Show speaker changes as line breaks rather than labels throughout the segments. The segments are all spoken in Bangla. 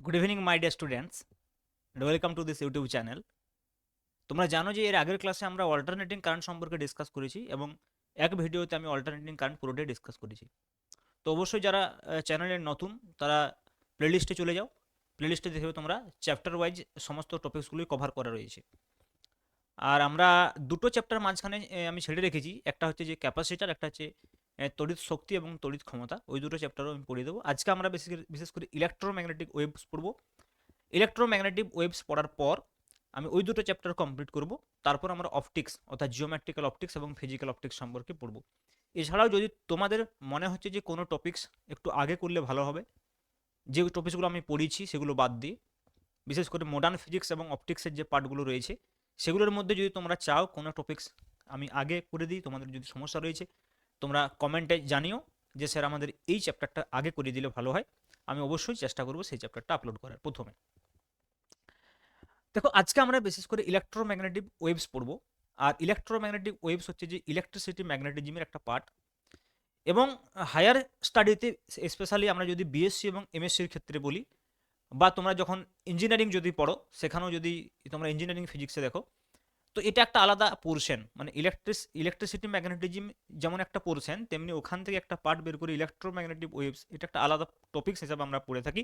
Good evening my dear students, welcome to this YouTube channel. তোমরা জানো যে এর আগের ক্লাসে আমরা অল্টারনেটিং কারেন্ট সম্পর্কে ডিসকাস করেছি এবং এক ভিডিওতে আমি অল্টারনেটিং কারেন্ট পুরোটাই ডিসকাস করেছি। তো অবশ্যই যারা চ্যানেলের নতুন তারা প্লেলিস্টে চলে যাও। প্লেলিস্টে দেখবে তোমরা চ্যাপ্টার ওয়াইজ সমস্ত টপিকসগুলোই কভার করা রয়েছে। আর আমরা দুটো চ্যাপ্টার মাঝখানে আমি ছেড়ে রেখেছি, একটা হচ্ছে যে ক্যাপাসিটার, একটা হচ্ছে তড়িৎ শক্তি এবং তড়িৎ ক্ষমতা। ওই দুটো চ্যাপ্টারও আমি পড়িয়ে দেবো। আজকে আমরা বিশেষ করে ইলেকট্রোম্যাগনেটিক ওয়েভস পড়বো। ইলেকট্রোম্যাগনেটিক ওয়েভস পড়ার পর আমি ওই দুটো চ্যাপ্টার কমপ্লিট করব। তারপর আমরা অপটিক্স অর্থাৎ জিওমেট্রিক্যাল অপটিক্স এবং ফিজিক্যাল অপটিক্স সম্পর্কে পড়ব। এছাড়াও যদি তোমাদের মনে হচ্ছে যে কোনো টপিক্স একটু আগে করলে ভালো হবে, যে টপিকসগুলো আমি পড়িয়েছি সেগুলো বাদ দিয়ে, বিশেষ করে মডার্ন ফিজিক্স এবং অপটিক্সের যে পার্টগুলো রয়েছে সেগুলোর মধ্যে যদি তোমরা চাও কোনো টপিক্স আমি আগে করে দিই, তোমাদের যদি সমস্যা রয়েছে তোমরা কমেন্টে জানিও যে স্যার আমাদের এই চ্যাপ্টারটা আগে করে দিলে ভালো হয়। আমি অবশ্যই চেষ্টা করব সেই চ্যাপ্টারটা আপলোড করার। প্রথমে দেখো, আজকে আমরা বিশেষ করে ইলেকট্রোম্যাগনেটিক ওয়েভস পড়বো। আর ইলেকট্রোম্যাগনেটিক ওয়েভস হচ্ছে যে ইলেকট্রিসিটি ম্যাগনেটিজমের একটা পার্ট। এবং হায়ার স্টাডিতে স্পেশালি আমরা যদি বিএসসি এবং এমএসসির ক্ষেত্রে বলি, বা তোমরা যখন ইঞ্জিনিয়ারিং যদি পড়ো সেখানেও যদি তোমরা ইঞ্জিনিয়ারিং ফিজিক্সে দেখো, তো এটা একটা আলাদা পোর্শন। মানে ইলেকট্রিসিটি ম্যাগনেটিজম যেমন একটা পোর্শন, তেমনি ওখান থেকে একটা পার্ট বের করে ইলেকট্রোম্যাগনেটিক ওয়েভস, এটা একটা আলাদা টপিকস হিসাবে আমরা পড়ে থাকি।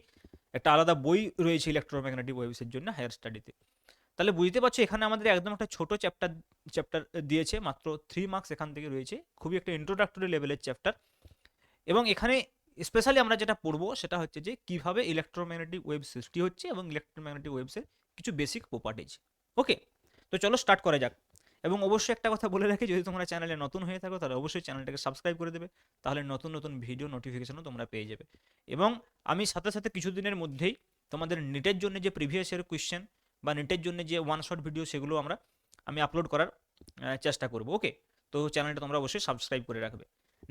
একটা আলাদা বই রয়েছে ইলেকট্রোম্যাগনেটিক ওয়েভসের জন্য হায়ার স্টাডিতে। তাহলে বুঝতে পারছো এখানে আমাদের একদম একটা ছোট চ্যাপ্টার চ্যাপ্টার দিয়েছে, মাত্র 3 মার্কস এখান থেকে রয়েছে। খুবই একটা ইন্ট্রোডাক্টরি লেভেলের চ্যাপ্টার। এবং এখানে স্পেশালি আমরা যেটা পড়বো সেটা হচ্ছে যে কিভাবে ইলেকট্রোম্যাগনেটিক ওয়েভ সৃষ্টি হচ্ছে এবং ইলেকট্রোম্যাগনেটিক ওয়েভসের কিছু বেসিক প্রপার্টিজ। ওকে, তো চলো স্টার্ট করা যাক। এবং অবশ্যই একটা কথা বলে রাখি, যদি তোমরা চ্যানেলে নতুন হয়ে থাকো তাহলে অবশ্যই চ্যানেলটাকে সাবস্ক্রাইব করে দেবে, তাহলে নতুন নতুন ভিডিও নোটিফিকেশনও তোমরা পেয়ে যাবে। এবং আমি সাথে সাথে কিছুদিনের মধ্যেই তোমাদের নিটের জন্য যে প্রিভিয়াস ইয়ার কোয়েশ্চেন বা নিটের জন্য যে ওয়ান শট ভিডিও সেগুলো আমি আপলোড করার চেষ্টা করব। ওকে, তো চ্যানেলটা তোমরা অবশ্যই সাবস্ক্রাইব করে রাখবে।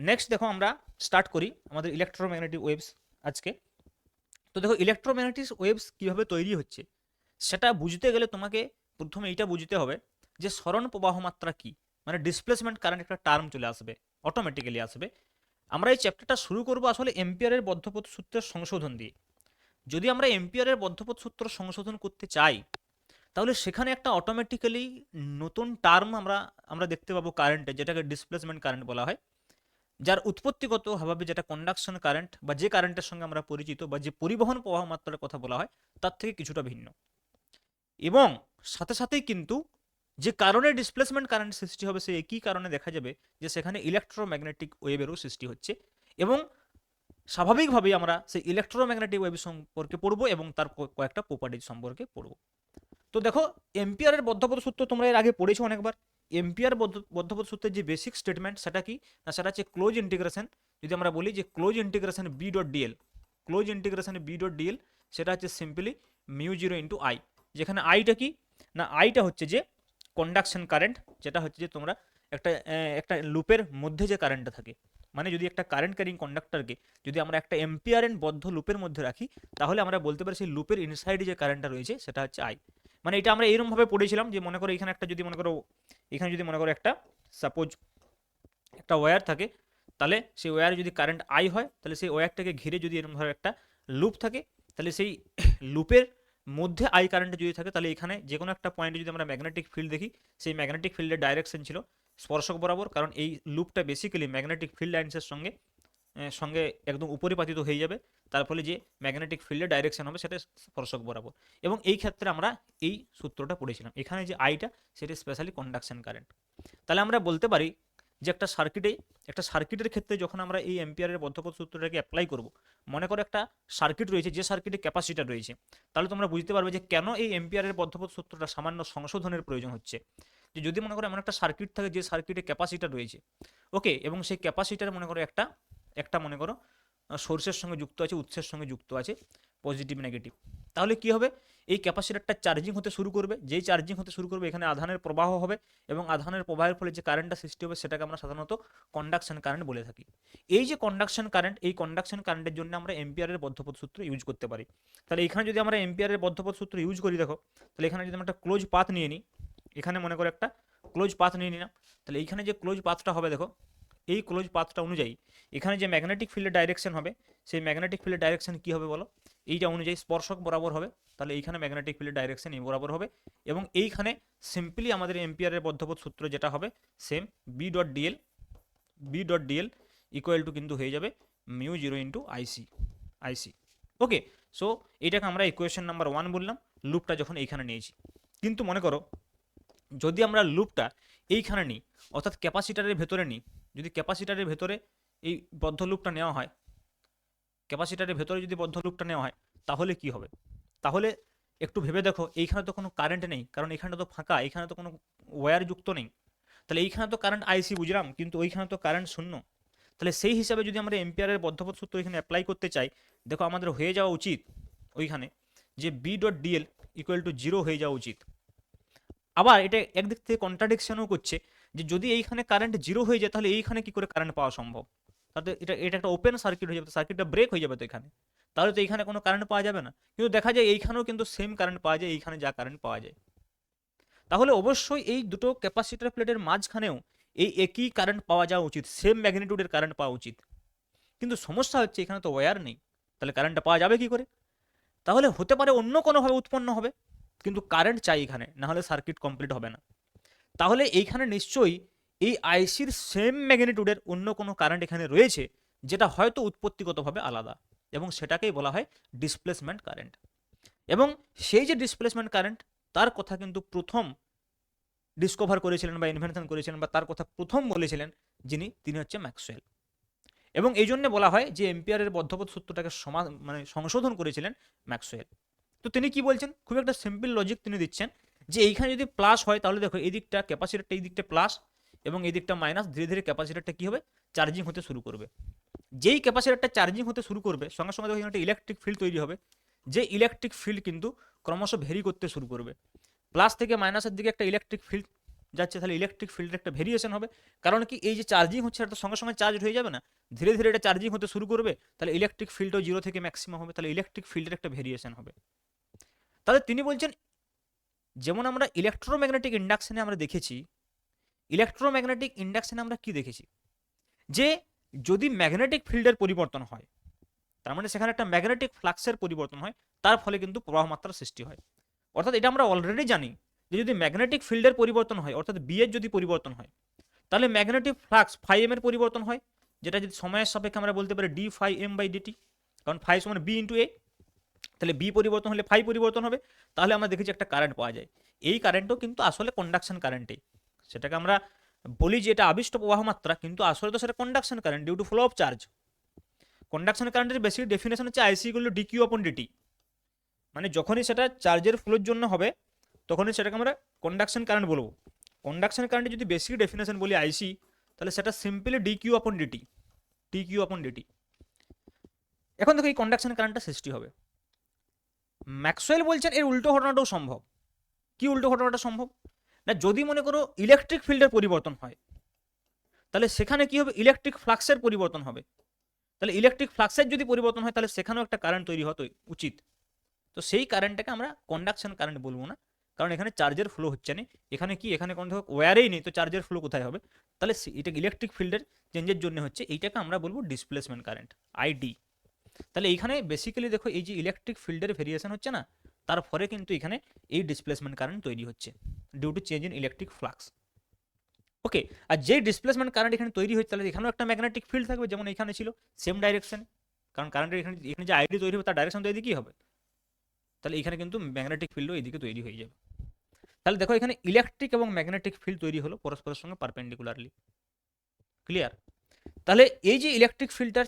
নেক্সট দেখো, আমরা স্টার্ট করি আমাদের ইলেকট্রোম্যাগনেটিক ওয়েভস আজকে। তো দেখো, ইলেকট্রোম্যাগনেটিক ওয়েভস কীভাবে তৈরি হচ্ছে সেটা বুঝতে গেলে তোমাকে প্রথমে এইটা বুঝতে হবে যে সরণ প্রবাহ মাত্রা কী, মানে ডিসপ্লেসমেন্ট কারেন্ট একটা টার্ম চলে আসবে, অটোমেটিক্যালি আসবে। আমরা এই চ্যাপ্টারটা শুরু করবো আসলে এম্পিয়ারের বদ্ধপথ সূত্রের সংশোধন দিয়ে। যদি আমরা এম্পিয়ারের বদ্ধপথ সূত্র সংশোধন করতে চাই তাহলে সেখানে একটা অটোমেটিক্যালি নতুন টার্ম আমরা আমরা দেখতে পাবো কারেন্টে, যেটাকে ডিসপ্লেসমেন্ট কারেন্ট বলা হয়, যার উৎপত্তিগতভাবে যেটা কন্ডাকশন কারেন্ট বা যে কারেন্টের সঙ্গে আমরা পরিচিত বা যে পরিবহন প্রবাহ মাত্রার কথা বলা হয় তার থেকে কিছুটা ভিন্ন। এবং সাথে সাথেই কিন্তু যে কারণে ডিসপ্লেসমেন্ট কারেন্ট সৃষ্টি হবে সেই একই কারণে দেখা যাবে যে সেখানে ইলেকট্রোম্যাগনেটিক ওয়েভেরও সৃষ্টি হচ্ছে। এবং স্বাভাবিকভাবেই আমরা সেই ইলেকট্রোম্যাগনেটিক ওয়েভ সম্পর্কে পড়বো এবং তার কয়েকটা প্রপার্টিজ সম্পর্কে পড়বো। তো দেখো, এম্পিয়ারের বদ্ধপথ সূত্র তোমরা এর আগে পড়েছো অনেকবার। এম্পিয়ার বদ্ধপথ সূত্রের যে বেসিক স্টেটমেন্ট সেটা কি না, সেটা হচ্ছে ক্লোজ ইন্টিগ্রেশন। যদি আমরা বলি যে close integration B dot DL, close integration B dot DL, সেটা হচ্ছে simply mu zero into I. যেখানে আইটা কি না, আইটা হচ্ছে যে কন্ডাকশন কারেন্ট, যেটা হচ্ছে যে তোমরা একটা একটা লুপের মধ্যে যে কারেন্টটা থাকে, মানে যদি একটা কারেন্ট ক্যারিং কন্ডাক্টরকে যদি আমরা একটা এম্পিয়ারের বদ্ধ লুপের মধ্যে রাখি তাহলে আমরা বলতে পারি সেই লুপের ইনসাইডে যে কারেন্টটা রয়েছে সেটা হচ্ছে আই। মানে এটা আমরা এরকমভাবে পড়েছিলাম যে মনে করো এখানে একটা যদি মনে করো এখানে যদি মনে করো একটা সাপোজ একটা ওয়্যার থাকে, তাহলে সেই ওয়্যারে যদি কারেন্ট আই হয় তাহলে সেই ওয়্যারটাকে ঘিরে যদি এরকমভাবে একটা লুপ থাকে, তাহলে সেই লুপের মধ্যে আই কারেন্টটা যদি থাকে তাহলে এখানে যে কোনো একটা পয়েন্টে যদি আমরা ম্যাগনেটিক ফিল্ড দেখি, সেই ম্যাগনেটিক ফিল্ডের ডাইরেকশন ছিল স্পর্শক বরাবর, কারণ এই লুপটা বেসিক্যালি ম্যাগনেটিক ফিল্ড লাইন্সের সঙ্গে সঙ্গে একদম উপরিপাতিত হয়ে যাবে। তার ফলে যে ম্যাগনেটিক ফিল্ডের ডাইরেকশন হবে সেটা স্পর্শক বরাবর। এবং এই ক্ষেত্রে আমরা এই সূত্রটা পড়েছিলাম। এখানে যে আইটা সেটা স্পেশালি কন্ডাকশন কারেন্ট। তাহলে আমরা বলতে পারি যে একটা সার্কিটের ক্ষেত্রে যখন আমরা এই এম্পিয়ারের বদ্ধপথ সূত্রটাকে অ্যাপ্লাই করব, মনে করো একটা সার্কিট রয়েছে, যে সার্কিটে ক্যাপাসিটার রয়েছে, তাহলে তোমরা বুঝতে পারবে যে কেন এই এম্পিয়ারের বদ্ধপথ সূত্রটা সামান্য সংশোধনের প্রয়োজন হচ্ছে। যে যদি মনে করো এমন একটা সার্কিট থাকে যে সার্কিটে ক্যাপাসিটার রয়েছে, ওকে, এবং সেই ক্যাপাসিটার মনে করো একটা একটা মনে করো সোর্সের সঙ্গে যুক্ত আছে, উৎসের সঙ্গে যুক্ত আছে, পজিটিভ নেগেটিভ, তাহলে কি হবে, এই ক্যাপাসিটারটা চার্জিং হতে শুরু করবে। যেই চার্জিং হতে শুরু করবে এখানে আধানের প্রবাহ হবে এবং আধানের প্রবাহের ফলে যে কারেন্টটা সৃষ্টি হবে সেটাকে আমরা সাধারণত কন্ডাকশন কারেন্ট বলে থাকি। এই যে কন্ডাকশন কারেন্ট, এই কন্ডাকশন কারেন্টের জন্য আমরা এম্পিয়ারের বদ্ধপথ সূত্র ইউজ করতে পারি। তাহলে এখানে যদি আমরা এম্পিয়ারের বদ্ধপথ সূত্র ইউজ করি, দেখো তাহলে এখানে যদি আমরা একটা ক্লোজ পাথ নিয়ে নিই, এখানে মনে করো একটা ক্লোজ পাথ নিয়ে নিলাম, তাহলে এইখানে যে ক্লোজ পাথটা হবে, দেখো এই ক্লোজ পাথটা অনুযায়ী এখানে যে ম্যাগনেটিক ফিল্ডের ডাইরেকশন হবে সেই ম্যাগনেটিক ফিল্ডের ডাইরেকশন কী হবে বলো, এইটা অনুযায়ী স্পর্শক বরাবর হবে, তাহলে এইখানে ম্যাগনেটিক ফিল্ডের ডাইরেকশন এই বরাবর হবে, এবং এইখানে সিম্পলি আমাদের এম্পিয়ারের বদ্ধপথ সূত্র যেটা হবে same B dot DL equal to কিন্তু হয়ে যাবে mu zero into IC. Okay, so এটাকে আমরা ইকুয়েশন নাম্বার 1 বললাম, লুপটা যখন এইখানে নিয়েছি। কিন্তু মনে করো যদি আমরা লুপটা এইখানে নিই, অর্থাৎ ক্যাপাসিটারের ভেতরে নিই, যদি ক্যাপাসিটারের ভেতরে এই বদ্ধ লুপটা নেওয়া হয়, ক্যাপাসিটারের ভেতরে যদি বদ্ধ লুপটা নেওয়া হয়, তাহলে কি হবে? তাহলে একটু ভেবে দেখো, এইখানে তো কোনো কারেন্ট নেই, কারণ এখানে তো ফাঁকা, এখানে তো কোনো ওয়্যার যুক্ত নেই। তাহলে এইখানে তো কারেন্ট আইসি বুঝলাম, কিন্তু ওইখানে তো কারেন্ট শূন্য। তাহলে সেই হিসাবে যদি আমরা এম্পিয়ারের বদ্ধপথ সূত্র এখানে অ্যাপ্লাই করতে চাই, দেখো আমাদের হয়ে যাওয়া উচিত ওইখানে যে বি.ডিএল ইকুয়াল টু 0 হয়ে যাওয়া উচিত। আবার এটা একদিক থেকে কন্ট্রাডিকশনও করছে যে যদি এইখানে কারেন্ট 0 হয়ে যায়, তাহলে এইখানে কি করে কারেন্ট পাওয়া সম্ভব? তাহলে এটা এটা একটা ওপেন সার্কিট হয়ে যাবে, সার্কিটটা ব্রেক হয়ে যাবে তো এখানে, তাহলে তো এইখানে কোনো কারেন্ট পাওয়া যাবে না। কিন্তু দেখা যায় এইখানেও কিন্তু সেম কারেন্ট পাওয়া যায়, এইখানে যা কারেন্ট পাওয়া যায়। তাহলে অবশ্যই এই দুটো ক্যাপাসিটর প্লেটের মাঝখানেও এই একই কারেন্ট পাওয়া যাওয়া উচিত, সেম ম্যাগনিটিউডের কারেন্ট পাওয়া উচিত। কিন্তু সমস্যা হচ্ছে এখানে তো ওয়্যার নেই, তাহলে কারেন্টটা পাওয়া যাবে কি করে? তাহলে হতে পারে অন্য কোনোভাবে উৎপন্ন হবে, কিন্তু কারেন্ট চাই এখানে, না হলে সার্কিট কমপ্লিট হবে না। তাহলে এইখানে নিশ্চয়ই এই আইসির সেম ম্যাগনিটিউডের অন্য কোনো কারেন্ট এখানে রয়েছে, যেটা হয়তো উৎপত্তিগতভাবে আলাদা, এবং সেটাকেই বলা হয় ডিসপ্লেসমেন্ট কারেন্ট। এবং সেই যে ডিসপ্লেসমেন্ট কারেন্ট, তার কথা কিন্তু প্রথম ডিসকভার করেছিলেন বা ইনভেনশন করেছিলেন বা তার কথা প্রথম বলেছিলেন তিনি হচ্ছে ম্যাক্সওয়েল। এবং এই জন্য বলা হয় যে এম্পিয়ারের বদ্ধপথ সূত্রটাকে মানে সংশোধন করেছিলেন ম্যাক্সওয়েল। তো তিনি কি বলছেন, খুব একটা সিম্পল লজিক তিনি দিচ্ছেন যে এইখানে যদি প্লাস হয়, তাহলে দেখো এই দিকটা ক্যাপাসিটরটা, এই দিকটা প্লাস এবং এই দিকটা মাইনাস, ধীরে ধীরে ক্যাপাসিটরটা কি হবে, চার্জিং হতে শুরু করবে। যেই ক্যাপাসিটরটা চার্জিং হতে শুরু করবে, সঙ্গে সঙ্গে দেখো একটা ইলেকট্রিক ফিল্ড তৈরি হবে, যে ইলেকট্রিক ফিল্ড কিন্তু ক্রমশ ভেরি করতে শুরু করবে। প্লাস থেকে মাইনাসের দিকে একটা ইলেকট্রিক ফিল্ড যাচ্ছে, তাহলে ইলেকট্রিক ফিল্ডের একটা ভেরিয়েশন হবে। কারণ কি, এই যে চার্জিং হচ্ছে এটা সঙ্গে সঙ্গে চার্জ হয়ে যাবে না, ধীরে ধীরে এটা চার্জিং হতে শুরু করবে, তাহলে ইলেকট্রিক ফিল্ডও 0 থেকে ম্যাক্সিমাম হবে, তাহলে ইলেকট্রিক ফিল্ডের একটা ভেরিয়েশন হবে। তাহলে তিনি বলছেন, যেমন আমরা ইলেকট্রোম্যাগনেটিক ইন্ডাকশনে আমরা দেখেছি, ইলেকট্রোম্যাগনেটিক ইন্ডাকশনে আমরা কি দেখেছি, যে যদি ম্যাগনেটিক ফিল্ডের পরিবর্তন হয়, তার মানে সেখানে একটা ম্যাগনেটিক ফ্লাক্সের পরিবর্তন হয়, তার ফলে কিন্তু প্রবাহ মাত্রার সৃষ্টি হয়। অর্থাৎ এটা আমরা অলরেডি জানি যে যদি ম্যাগনেটিক ফিল্ডের পরিবর্তন হয়, অর্থাৎ বি এর যদি পরিবর্তন হয়, তাহলে ম্যাগনেটিক ফ্লাক্স ফাই এম এর পরিবর্তন হয়, যেটা যদি সময়ের সাপেক্ষে আমরা বলতে পারি D phi M by DT, কারণ ফাই সমান বি ইন্টু এ, তাহলে বি পরিবর্তন হলে ফাই পরিবর্তন হবে, তাহলে আমরা দেখেছি একটা কারেন্ট পাওয়া যায়। এই কারেন্টও কিন্তু আসলে কন্ডাকশন কারেন্টেই, সেটাকে আমরা বলি যে এটা আবিষ্ট প্রবাহ মাত্রা, কিন্তু আসলে তো সেটা conduction current due to flow of charge. Conduction কারেন্টের বেসিক ডেফিনেশন হচ্ছে IC equal to DQ upon DT, মানে যখনই সেটা চার্জের ফ্লোর জন্য হবে, তখনই সেটাকে আমরা কন্ডাকশন কারেন্ট বলবো। কন্ডাকশন কারেন্টের যদি বেসিক ডেফিনেশন বলি আইসি, তাহলে সেটা simply DQ upon DT, DQ upon DT. এখন দেখো এই কন্ডাকশন কারেন্টটা সৃষ্টি হবে। ম্যাক্সওয়েল বলছেন এর উল্টো ঘটনাটাও সম্ভব। কি উল্টো ঘটনাটা সম্ভব? না, যদি মনে করো ইলেকট্রিক ফিল্ডের পরিবর্তন হয়, তাহলে সেখানে কি হবে, ইলেকট্রিক ফ্লাক্সের পরিবর্তন হবে। তাহলে ইলেকট্রিক ফ্লাক্সের যদি পরিবর্তন হয়, তাহলে সেখানেও একটা কারেন্ট তৈরি হতো উচিত। তো সেই কারেন্টটাকে আমরা কন্ডাকশন কারেন্ট বলবো না, কারণ এখানে চার্জের ফ্লো হচ্ছে না। এখানে কি, এখানে কোনো ওয়্যারেই নেই, তো চার্জের ফ্লো কোথায় হবে? তাহলে এটা ইলেকট্রিক ফিল্ডের চেঞ্জের জন্য হচ্ছে, এইটাকে আমরা বলবো ডিসপ্লেসমেন্ট কারেন্ট, আইডি। তাহলে এইখানে বেসিক্যালি দেখো এই যে ইলেকট্রিক ফিল্ডের ভেরিয়েশন হচ্ছে না, তার ফলে কিন্তু এখানে এই ডিসপ্লেসমেন্ট কারেন্ট তৈরি হচ্ছে due to change in electric flux. Okay, আর যে ডিসপ্লেসমেন্ট কারেন্ট এখানে তৈরি হচ্ছে, তাহলে এখানেও একটা ম্যাগনেটিক ফিল্ড থাকবে, যেমন এখানে ছিল, সেম ডাইরেকশন। কারণ কারেন্টের এখানে এখানে যে আইডি তৈরি হবে, তার ডাইরেকশন তো এদিকেই হবে, তাহলে এখানে কিন্তু ম্যাগনেটিক ফিল্ডও এইদিকে তৈরি হয়ে যাবে। তাহলে দেখো এখানে ইলেকট্রিক এবং ম্যাগনেটিক ফিল্ড তৈরি হলো পরস্পরের সঙ্গে পারপেন্ডিকুলারলি। ক্লিয়ার? তাহলে এই যে ইলেকট্রিক ফিল্ডটার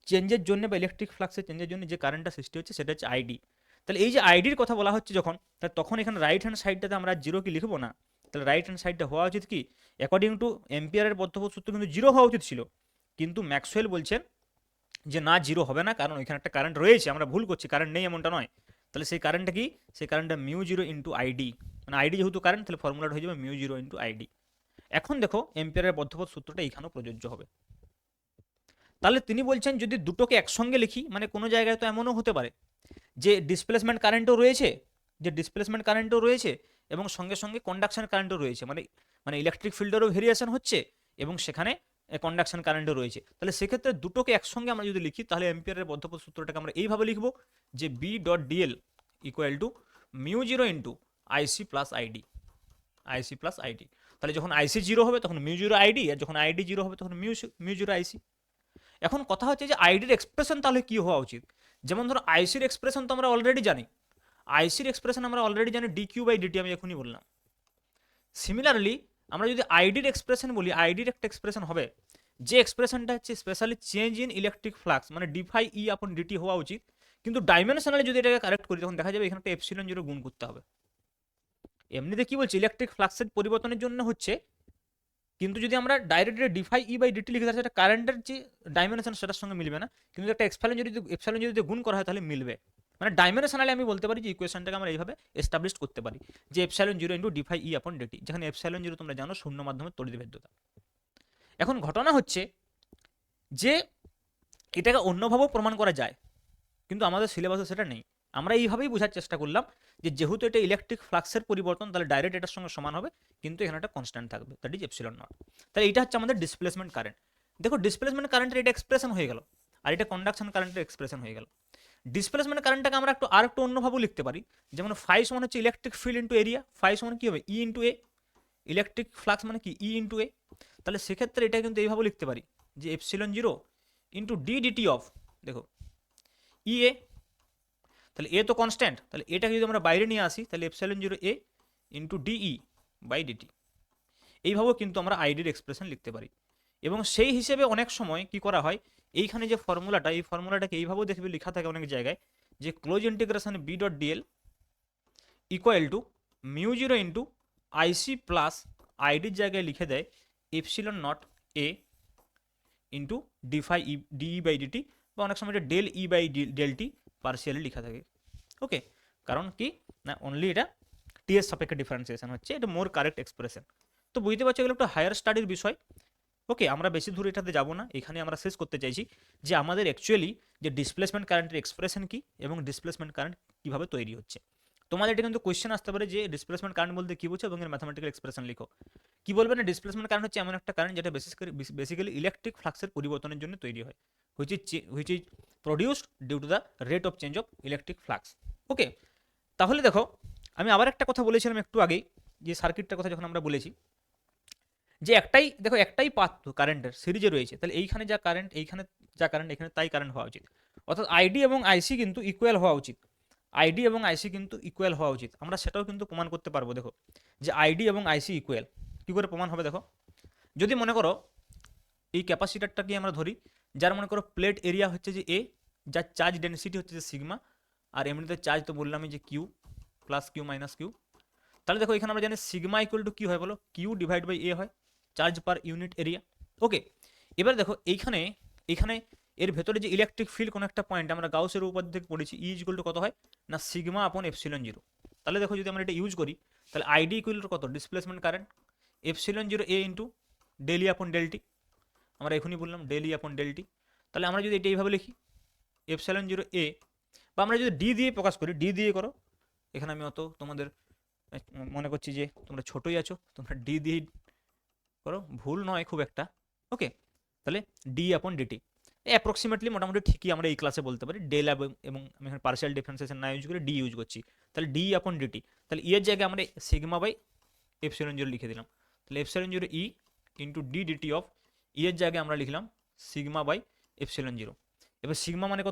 চেঞ্জের জন্য বা ইলেকট্রিক ফ্লাক্সের চেঞ্জের জন্য যে কারেন্টটা সৃষ্টি হচ্ছে, সেটা হচ্ছে আইডি। তাহলে এই যে আইডির কথা বলা হচ্ছে যখন, তাহলে তখন এখানে রাইট হ্যান্ড সাইডটাতে আমরা 0 কি লিখবো না? তাহলে রাইট হ্যান্ড সাইডটা হওয়া উচিত কি, অ্যাকর্ডিং টু এম্পিয়ারের বদ্ধপথ সূত্র কিন্তু 0 হওয়া উচিত ছিল, কিন্তু ম্যাক্সওয়েল বলছেন যে না, 0 হবে না, কারণ ওইখানে একটা কারেন্ট রয়েছে, আমরা ভুল করছি, কারেন্ট নেই এমনটা নয়। তাহলে সেই কারেন্টটা কি, সেই কারেন্টটা মিউ 0 ইন্টু আইডি, মানে আইডি যেহেতু কারেন্ট, তাহলে ফর্মুলাটা হয়ে যাবে মিউ 0 ইন্টু আইডি। এখন দেখো এম্পিয়ারের বদ্ধপথ সূত্রটা এখানেও প্রযোজ্য হবে। তাহলে তিনি বলছেন যদি দুটোকে একসঙ্গে লিখি, মানে কোনো জায়গায় তো এমনও হতে পারে যে ডিসপ্লেসমেন্ট কারেন্টও রয়েছে, এবং সঙ্গে সঙ্গে কন্ডাকশন কারেন্টও রয়েছে, মানে মানে ইলেকট্রিক ফিল্ডেরও ভেরিয়েশন হচ্ছে, এবং সেখানে কন্ডাকশন কারেন্টও রয়েছে। তাহলে সেক্ষেত্রে দুটোকে একসঙ্গে আমরা যদি লিখি তাহলে অ্যাম্পিয়ারের বদ্ধপদ সূত্রটাকে আমরা এইভাবে লিখবো যে B dot DL equal to mu zero into IC plus ID, IC plus ID. তাহলে যখন আইসি জিরো হবে তখন মিউ জিরো আইডি, আর যখন আইডি জিরো হবে তখন মিউ জিরো আইসি। এখন কথা হচ্ছে যে আইডির এক্সপ্রেশন তাহলে কি হওয়া উচিত? যেমন ধরো আইসির এক্সপ্রেশন তো আমরা অলরেডি জানি, আইসির এক্সপ্রেশন আমরা অলরেডি জানি ডি কিউ বাই ডিটি, আমি এখনই বললাম। সিমিলারলি আমরা যদি আইডির এক্সপ্রেশন বলি, আইডির একটা এক্সপ্রেশন হবে যে এক্সপ্রেশনটা হচ্ছে specially change in electric flux, মানে ডিফাই ই আপন ডিটি হওয়া উচিত। কিন্তু ডাইমেনশনালি যদি এটাকে কারেক্ট করি তখন দেখা যাবে এখানে একটা এপসিলন জিরো গুণ করতে হবে। এমনিতে কি বলছি ইলেকট্রিক ফ্লাক্সের পরিবর্তনের জন্য হচ্ছে, কিন্তু যদি আমরা direct D phi E by DT লিখে তাহলে সেটা কারেন্টের যে ডাইমেনশন সেটার সঙ্গে মিলবে না, কিন্তু একটা এপসিলন যদি গুণ করা হয় তাহলে মিলবে। মানে ডাইমেনশনালি আমি বলতে পারি যে ইকুয়েশনটাকে আমরা এইভাবে এস্টাবলিশ করতে পারি যে epsilon zero into defy E upon DT, যেখানে এপসাইলন জিরো তোমরা জানো শূন্য মাধ্যমে তড়িৎভেদ্যতা। এখন ঘটনা হচ্ছে যে এটাকে অন্যভাবেও প্রমাণ করা যায়, কিন্তু আমাদের সিলেবাসে সেটা নেই। আমরা এইভাবেই বোঝার চেষ্টা করলাম যে যেহেতু এটা ইলেকট্রিক ফ্লাক্সের পরিবর্তন তাহলে ডাইরেক্ট এটার সঙ্গে সমান হবে, কিন্তু এখানে একটা কনস্ট্যান্ট থাকবে, দ্যাট ইজ এপসিলন নট। তাহলে এটা হচ্ছে আমাদের ডিসপ্লেসমেন্ট কারেন্ট। দেখো ডিসপ্লেসমেন্ট কারেন্টের এটা এক্সপ্রেশন হয়ে গেল, আর এটা কন্ডাকশন কারেন্টের এক্সপ্রেশন হয়ে গেল। ডিসপ্লেসমেন্ট কারেন্টটাকে আমরা একটু অন্যভাবে লিখতে পারি, যেমন ফাই সমান হচ্ছে electric field into area, phi সমান কি হবে E into A, electric flux মানে কি ই ইন্টু এ। তাহলে সেক্ষেত্রে এটা কিন্তু এইভাবে লিখতে পারি যে epsilon zero into D DT of, দেখো ই এ, তাহলে এ তো কনস্ট্যান্ট, তাহলে এটাকে যদি আমরা বাইরে নিয়ে আসি তাহলে epsilon zero A into DE by DT. এইভাবেও কিন্তু আমরা আইডির এক্সপ্রেশন লিখতে পারি। এবং সেই হিসেবে অনেক সময় কি করা হয়, এইখানে যে ফর্মুলাটা, এই ফর্মুলাটাকে এইভাবেও দেখবে লেখা থাকে অনেক জায়গায় যে close integration B dot DL equal to mu zero into IC plus আইডির জায়গায় লিখে দেয় epsilon not A into D phi DE by DT, বা অনেক সময় এটা del E by del T partially লেখা থাকে। ওকে, কারণ কি না অনলি এটা টি এর সাপেক্ষে ডিফারেন্সিয়েশন হচ্ছে, এটা মোর কারেক্ট এক্সপ্রেশন। তো বুঝতে পারছো এগুলো একটা হায়ার স্টাডির বিষয়। ওকে, আমরা বেশি দূর এটাতে যাবো না, এখানে আমরা শেষ করতে চাইছি যে আমাদের অ্যাকচুয়ালি যে ডিসপ্লেসমেন্ট কারেন্টের এক্সপ্রেশন কি এবং ডিসপ্লেসমেন্ট কারেন্ট কীভাবে তৈরি হচ্ছে। তোমাদের এটা কিন্তু কোয়েশ্চেন আসতে পারে যে ডিসপ্লেসমেন্ট কারেন্ট বলতে কী বোঝো এবং এর ম্যাথমেটিক্যাল এক্সপ্রেশন লিখো। কি বলবে না, ডিসপ্লেসমেন্ট কারেন্ট হচ্ছে এমন একটা কারেন্ট যেটা বেসিক্যালি ইলেকট্রিক ফ্লাক্সের পরিবর্তনের জন্য তৈরি হয়, which is produced due to the rate of change of electric flux. Okay, তাহলে দেখো আমি আবার একটা কথা বলেছিলাম একটু আগেই, যে সার্কিটটার কথা যখন আমরা বলেছি যে একটাই পাথ কারেন্টের সিরিজে রয়েছে, তাহলে এইখানে যা কারেন্ট এখানে তাই কারেন্ট হওয়া উচিত, অর্থাৎ আইডি এবং আইসি কিন্তু ইকুয়াল হওয়া উচিত। আইডি এবং আইসি কিন্তু ইকুয়াল হওয়া উচিত, আমরা সেটাও কিন্তু প্রমাণ করতে পারবো। দেখো যে আইডি এবং আইসি ইকুয়াল কী করে প্রমাণ হবে, দেখো যদি মনে করো এই ক্যাপাসিটারটাকে আমরা ধরি, যার মনে করো প্লেট এরিয়া হচ্ছে যে এ, যার চার্জ ডেন্সিটি হচ্ছে যে সিগমা, আর এমনিতে চার্জ তো বললামই যে Q plus Q minus Q. তাহলে দেখো এখানে আমরা জানি সিগমা ইকুয়াল টু কি হয় বলো, কিউ ডিভাইড বাই এ হয়, চার্জ পার ইউনিট এরিয়া। ওকে, এবার দেখো এইখানে এর ভেতরে যে ইলেকট্রিক ফিল্ড কোনো একটা পয়েন্ট আমরা গাউসের উপপাদ্য থেকে পড়েছি, ই ইকুয়াল টু কত হয় না সিগমা আপন এপসিলন জিরো। তাহলে দেখো যদি আমরা এটা ইউজ করি তাহলে আইডি ইকুয়াল টু কত displacement current epsilon zero A into del ই আপন ডেল টি, আমরা এখনই বললাম ডেল ই আপন ডেল টি। তাহলে আমরা যদি এটা এইভাবে লিখি এপসিলন জিরো এ, বা আমরা যদি ডি দিয়ে প্রকাশ করি, ডি দিয়ে করো, এখানে আমি অত তোমাদের মনে করছি যে তোমরা ছোটই আছো, তোমরা ডি দিয়ে করো, ভুল নয় খুব একটা। ওকে, তাহলে ডি আপন ডিটি অ্যাপ্রক্সিমেটলি মোটামুটি ঠিকই আমরা এই ক্লাসে বলতে পারি। ডেল এবং আমি এখানে পার্সিয়াল ডিফারেন্সিয়েশন না ইউজ করে ডি ইউজ করছি, তাহলে ডি আপন ডিটি। তাহলে এর জায়গায় আমরা সিগমা বাই এপসিলন জিরো লিখে দিলাম, তাহলে epsilon zero E into D DT of এর জায়গায় আমরা লিখলাম সিগমা বাই এপসিলন জিরো। এবার সিগমা মানে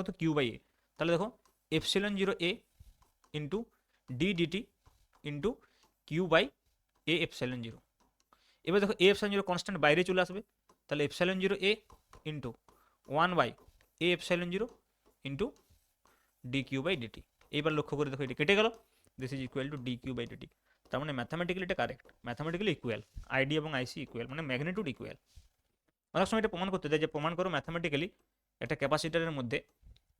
কত কিউ বাই এ। তাহলে দেখো epsilon zero A into D DT into Q by A epsilon zero. এবার দেখো এ এপসিলন জিরো কনস্ট্যান্ট বাইরে চলে আসবে, তাহলে epsilon zero A into 1 by A epsilon zero into D Q by DT. এইবার লক্ষ্য করে দেখো এটা কেটে গেল, this is equal to D Q by DT. তার মানে ম্যাথামেটিক্যালি এটা কারেক্ট, ম্যাথামেটিক্যালি ইকুয়াল, আইডি এবং আইসি ইকুয়াল, মানে ম্যাগনিটিউড ইকুয়াল। অনেক সময় এটা প্রমাণ করতে দেয় যে প্রমাণ করো ম্যাথামেটিক্যালি একটা ক্যাপাসিটারের মধ্যে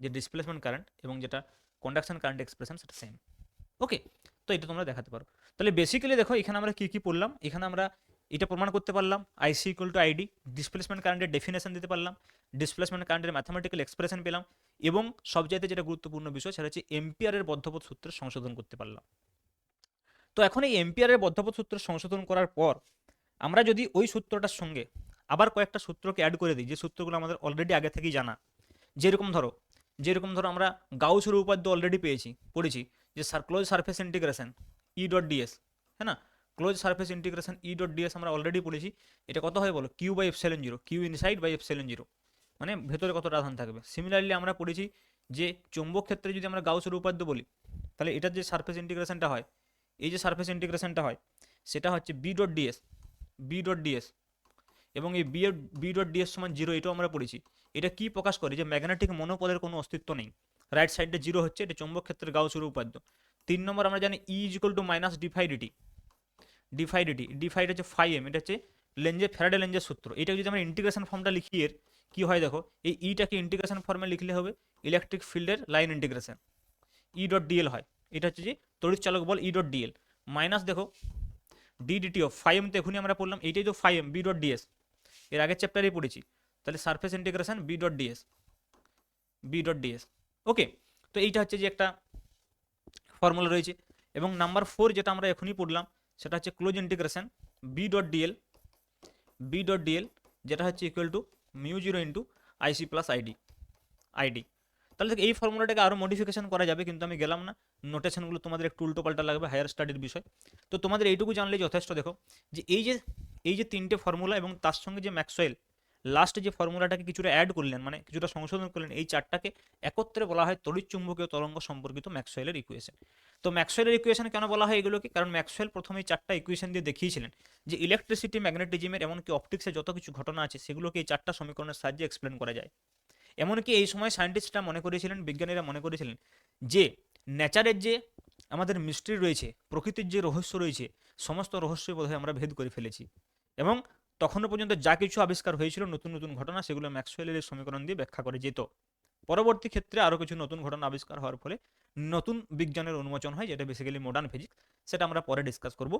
যে ডিসপ্লেসমেন্ট কারেন্ট এবং যেটা কন্ডাকশন কারেন্ট এক্সপ্রেশন সেটা সেম। ওকে, তো এটা তোমরা দেখাতে পারো। তাহলে বেসিক্যালি দেখো এখানে আমরা কি পড়লাম, এখানে আমরা এটা প্রমাণ করতে পারলাম আইসি ইকুয়াল টু আইডি, ডিসপ্লেসমেন্ট কারেন্টের ডেফিনেশন দিতে পারলাম, ডিসপ্লেসমেন্ট কারেন্টের ম্যাথামেটিক্যাল এক্সপ্রেশন পেলাম, এবং সবচাইতে যেটা গুরুত্বপূর্ণ বিষয় সেটা হচ্ছে এম্পিয়ারের বদ্ধপদ সূত্রের সংশোধন করতে পারলাম। তো এখন এই এম্পিয়ারের বদ্ধপদ সূত্রের সংশোধন করার পর আমরা যদি ওই সূত্রটার সঙ্গে আবার কয়েকটা সূত্রকে অ্যাড করে দিই, যে সূত্রগুলো আমাদের অলরেডি আগে থেকেই জানা, যেরকম ধরো আমরা গাউসের উপপাদ্য অলরেডি পড়েছি, যে close surface integration E dot DS, হ্যাঁ না, close surface integration E dot DS আমরা অলরেডি পড়েছি। এটা কত হয় বলো, Q by epsilon zero, Q inside by epsilon zero, মানে ভেতরে কত আধান থাকবে। সিমিলারলি আমরা পড়েছি যে চৌম্বক ক্ষেত্রে যদি আমরা গাউসের উপপাদ্য বলি, তাহলে এটার যে সারফেস ইন্টিগ্রেশনটা হয়, এই যে সারফেস ইন্টিগ্রেশনটা হয়, সেটা হচ্ছে B dot DS, B dot DS, এবং এই বি ডট ডিএস সমান জিরো, এটাও আমরা পড়েছি। এটা কি প্রকাশ করে, যে ম্যাগনেটিক মনোপদের কোনো অস্তিত্ব নেই, রাইট সাইডে জিরো হচ্ছে, এটা চৌম্বক ক্ষেত্রের গাউসের উপপাদ্য। 3 নম্বর আমরা জানি E is equal to minus d phi dt, ডিফাইড হচ্ছে ফাই এম, এটা হচ্ছে ফ্যারাডে লেঞ্জের সূত্র। এটা যদি আমরা ইন্টিগ্রেশন ফর্মটা লিখি, এর কি হয় দেখো, এই ইটাকে ইন্টিগ্রেশন ফর্মে লিখলে হবে ইলেকট্রিক ফিল্ডের line integration, E dot dl হয়। এটা হচ্ছে যে তড়িৎ চালক বল ই ডট ডিএল, মাইনাস দেখো d DT of phi M, তো এখনই আমরা পড়লাম এইটাই তো phi M, B dot ds, এর আগের চ্যাপ্টারেই পড়েছি। তাহলে surface integration B dot DS, B dot ds. Okay, তো এইটা হচ্ছে যে একটা ফর্মুলা রয়েছে। এবং নাম্বার 4 যেটা আমরা এখনই পড়লাম, সেটা হচ্ছে close integration B dot DL, B dot DL, যেটা হচ্ছে equal to mu zero into IC plus ID. তাহলে এই ফর্মুলাটাকে আরও মডিফিকেশন করা যাবে, কিন্তু আমি গেলাম না, নোটেশনগুলো তোমাদের একটু উল্টো পাল্টা লাগবে, হায়ার স্টাডির বিষয়। তো তোমাদের এইটুকু জানলেই যথেষ্ট। দেখো যে এই যে 3টে ফর্মুলা এবং তার সঙ্গে যে ম্যাক্সওয়েল লাস্টে যে ফর্মুলাটাকে কিছুটা অ্যাড করলেন, মানে কিছুটা সংশোধন করলেন, এই চারটাকে একত্রে বলা হয় তড়িৎচুম্বকীয় তরঙ্গ সম্পর্কিত ম্যাক্সওয়েলের ইকুয়েশন। তো ম্যাক্সওয়েলের ইকুয়েশন কেন বলা হয় এগুলোকে, কারণ ম্যাক্সওয়েল প্রথমে এই চারটা ইকুয়েশন দিয়ে দেখিয়েছিলেন যে ইলেকট্রিসিটি, ম্যাগনেটিজমের, এমনকি অপটিক্সের যত কিছু ঘটনা আছে সেগুলোকে এই চারটা সমীকরণের সাহায্যে এক্সপ্লেন করা যায়। এমনকি এই সময় সায়েন্টিস্টরা মনে করেছিলেন, বিজ্ঞানীরা মনে করেছিলেন যে নেচারের যে আমাদের মিস্ট্রি রয়েছে, প্রকৃতির যে রহস্য রয়েছে, সমস্ত রহস্যই বোধহয় আমরা ভেদ করে ফেলেছি। এবং তখনও পর্যন্ত যা কিছু আবিষ্কার হয়েছিল, নতুন নতুন ঘটনা, সেগুলো ম্যাক্সওয়েলের এই সমীকরণ দিয়ে ব্যাখ্যা করে যেত। পরবর্তী ক্ষেত্রে আরও কিছু নতুন ঘটনা আবিষ্কার হওয়ার ফলে নতুন বিজ্ঞানের উন্মোচন হয়, যেটা বেসিক্যালি মডার্ন ফিজিক্স, সেটা আমরা পরে ডিসকাস করব।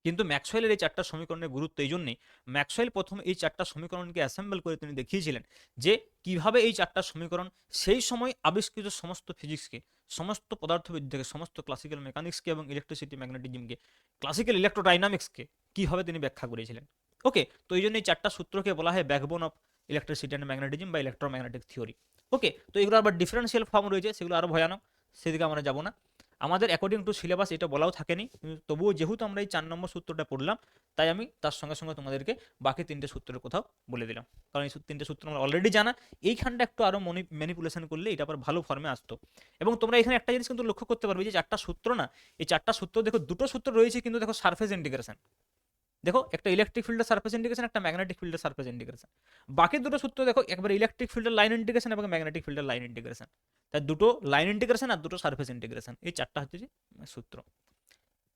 কিন্তু ম্যাক্সওয়েলের এই চারটা সমীকরণের গুরুত্ব এই জন্যই, ম্যাক্সওয়েল প্রথম এই চারটা সমীকরণকে অ্যাসেম্বল করে তিনি দেখিয়েছিলেন যে কিভাবে এই চারটা সমীকরণ সেই সময় আবিষ্কৃত সমস্ত ফিজিক্সকে, সমস্ত পদার্থবিদ্যাকে, সমস্ত ক্লাসিক্যাল মেকানিক্সকে এবং ইলেকট্রিসিটি, ম্যাগনেটিজমকে, ক্লাসিক্যাল ইলেকট্রোডাইনামিক্সকে কীভাবে তিনি ব্যাখ্যা করেছিলেন। ওকে, তো এই জন্য এই চারটা সূত্রকে বলা হয় backbone of electricity and magnetism বা ইলেকট্রোম্যাগনেটিক থিওরি। ওকে, তো এগুলো আবার ডিফারেন্সিয়াল ফর্ম রয়েছে, সেগুলো আরও ভয়ানক, সেদিকে আমরা যাব না। আমাদের অ্যাকর্ডিং টু সিলেবাস এটা বলাও থাকেনি, কিন্তু তবুও যেহেতু আমরা এই 4 নম্বর সূত্রটা পড়লাম, তাই আমি তার সঙ্গে সঙ্গে তোমাদেরকে বাকি 3টে সূত্রের কোথাও বলে দিলাম, কারণ এই 3টে সূত্র আমরা অলরেডি জানা। এইখানটা একটু আরও ম্যানিপুলেশন করলে এটা আবার ভালো ফর্মে আসতো। এবং তোমরা এখানে একটা জিনিস কিন্তু লক্ষ্য করতে পারবে, যে 4টা সূত্র না, এই 4টা সূত্র দেখো, দুটো সূত্র রয়েছে কিন্তু দেখো সারফেস ইন্টিগ্রেশন, দেখো একটা ইলেকট্রিক ফিল্ডের সারফেস ইন্টিগ্রেশন, একটা ম্যাগনেটিক ফিল্ডের সারফেস ইন্টিগ্রেশন। বাকি দুটো সূত্র দেখো একবার ইলেকট্রিক ফিল্ডের লাইন ইন্টিগ্রেশন এবং ম্যাগনেটিক ফিল্ডের লাইন ইন্টিগ্রেশন। তাই দুটো লাইন ইন্টিগ্রেশন আর দুটো সারফেস ইন্টিগ্রেশন, এই চারটা হচ্ছে যে সূত্র।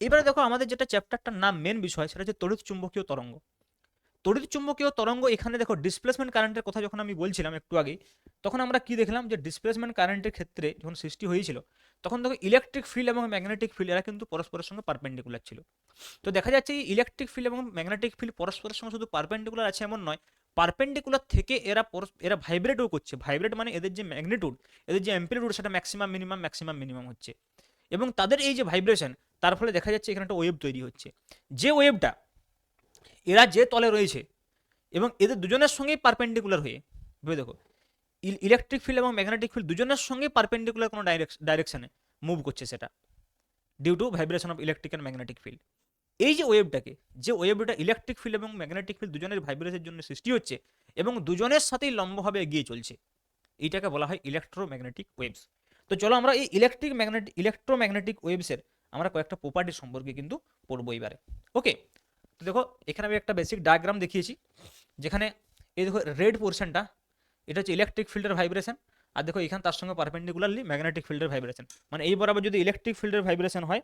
এবারে দেখো আমাদের যেটা চ্যাপ্টারটার নাম, মেন বিষয়, সেটা হচ্ছে তড়িৎ চুম্বকীয় তরঙ্গ। তড়িৎ চুম্বকীয় তরঙ্গ, এখানে দেখো ডিসপ্লেসমেন্ট কারেন্টের কথা যখন আমি বলছিলাম একটু আগে, তখন আমরা কি দেখলাম, যে ডিসপ্লেসমেন্ট কারেন্টের ক্ষেত্রে যখন সৃষ্টি হয়েছিল, তখন দেখো ইলেকট্রিক ফিল্ড এবং ম্যাগনেটিক ফিল্ড এরা কিন্তু পরস্পরের সঙ্গে পারপেন্ডিকুলার ছিল। তো দেখা যাচ্ছে এই ইলেকট্রিক ফিল্ড এবং ম্যাগনেটিক ফিল্ড পরস্পরের সঙ্গে শুধু পারপেন্ডিকুলার আছে এমন নয়, পারপেন্ডিকুলার থেকে এরা ভাইব্রেটও করছে। ভাইব্রেট মানে এদের যে ম্যাগনিটিউড, এদের যে অ্যাম্প্লিটিউড, সেটা ম্যাক্সিমাম হচ্ছে। এবং তাদের এই যে ভাইব্রেশন, তার ফলে দেখা যাচ্ছে এখানে একটা ওয়েভ তৈরি হচ্ছে, যে ওয়েভটা এরা যে তলে রয়েছে এবং এদের দুজনের সঙ্গেই পারপেন্ডিকুলার হয়ে, ভেবে দেখো, ইলেকট্রিক ফিল্ড এবং ম্যাগনেটিক ফিল্ড দুজনের সঙ্গেই পারপেন্ডিকুলার কোনো ডাইরেকশনে মুভ করছে, সেটা due to vibration of electric and magnetic field. এই যে ওয়েভটাকে, যে ওয়েভটা ইলেকট্রিক ফিল্ড এবং ম্যাগনেটিক ফিল্ড দুজনের ভাইব্রেশনের জন্য সৃষ্টি হচ্ছে এবং দুজনের সাথেই লম্বভাবে এগিয়ে চলছে, এইটাকে বলা হয় ইলেকট্রোম্যাগনেটিক ওয়েভস। তো চলো আমরা এই ইলেকট্রোম্যাগনেটিক ওয়েভসের আমরা কয়েকটা প্রপার্টি সম্পর্কে কিন্তু পড়বো এবারে। ওকে, তো দেখো এখানে আমি একটা বেসিক ডায়াগ্রাম দেখিয়েছি, যেখানে এই দেখো রেড পোর্শনটা, এটা হচ্ছে ইলেকট্রিক ফিল্ডের ভাইব্রেশন, আর দেখো এখানে তার সঙ্গে পারপেন্ডিকুলারলি ম্যাগনেটিক ফিল্ডের ভাইব্রেশন। মানে এই বরাবর যদি ইলেকট্রিক ফিল্ডের ভাইব্রেশন হয়,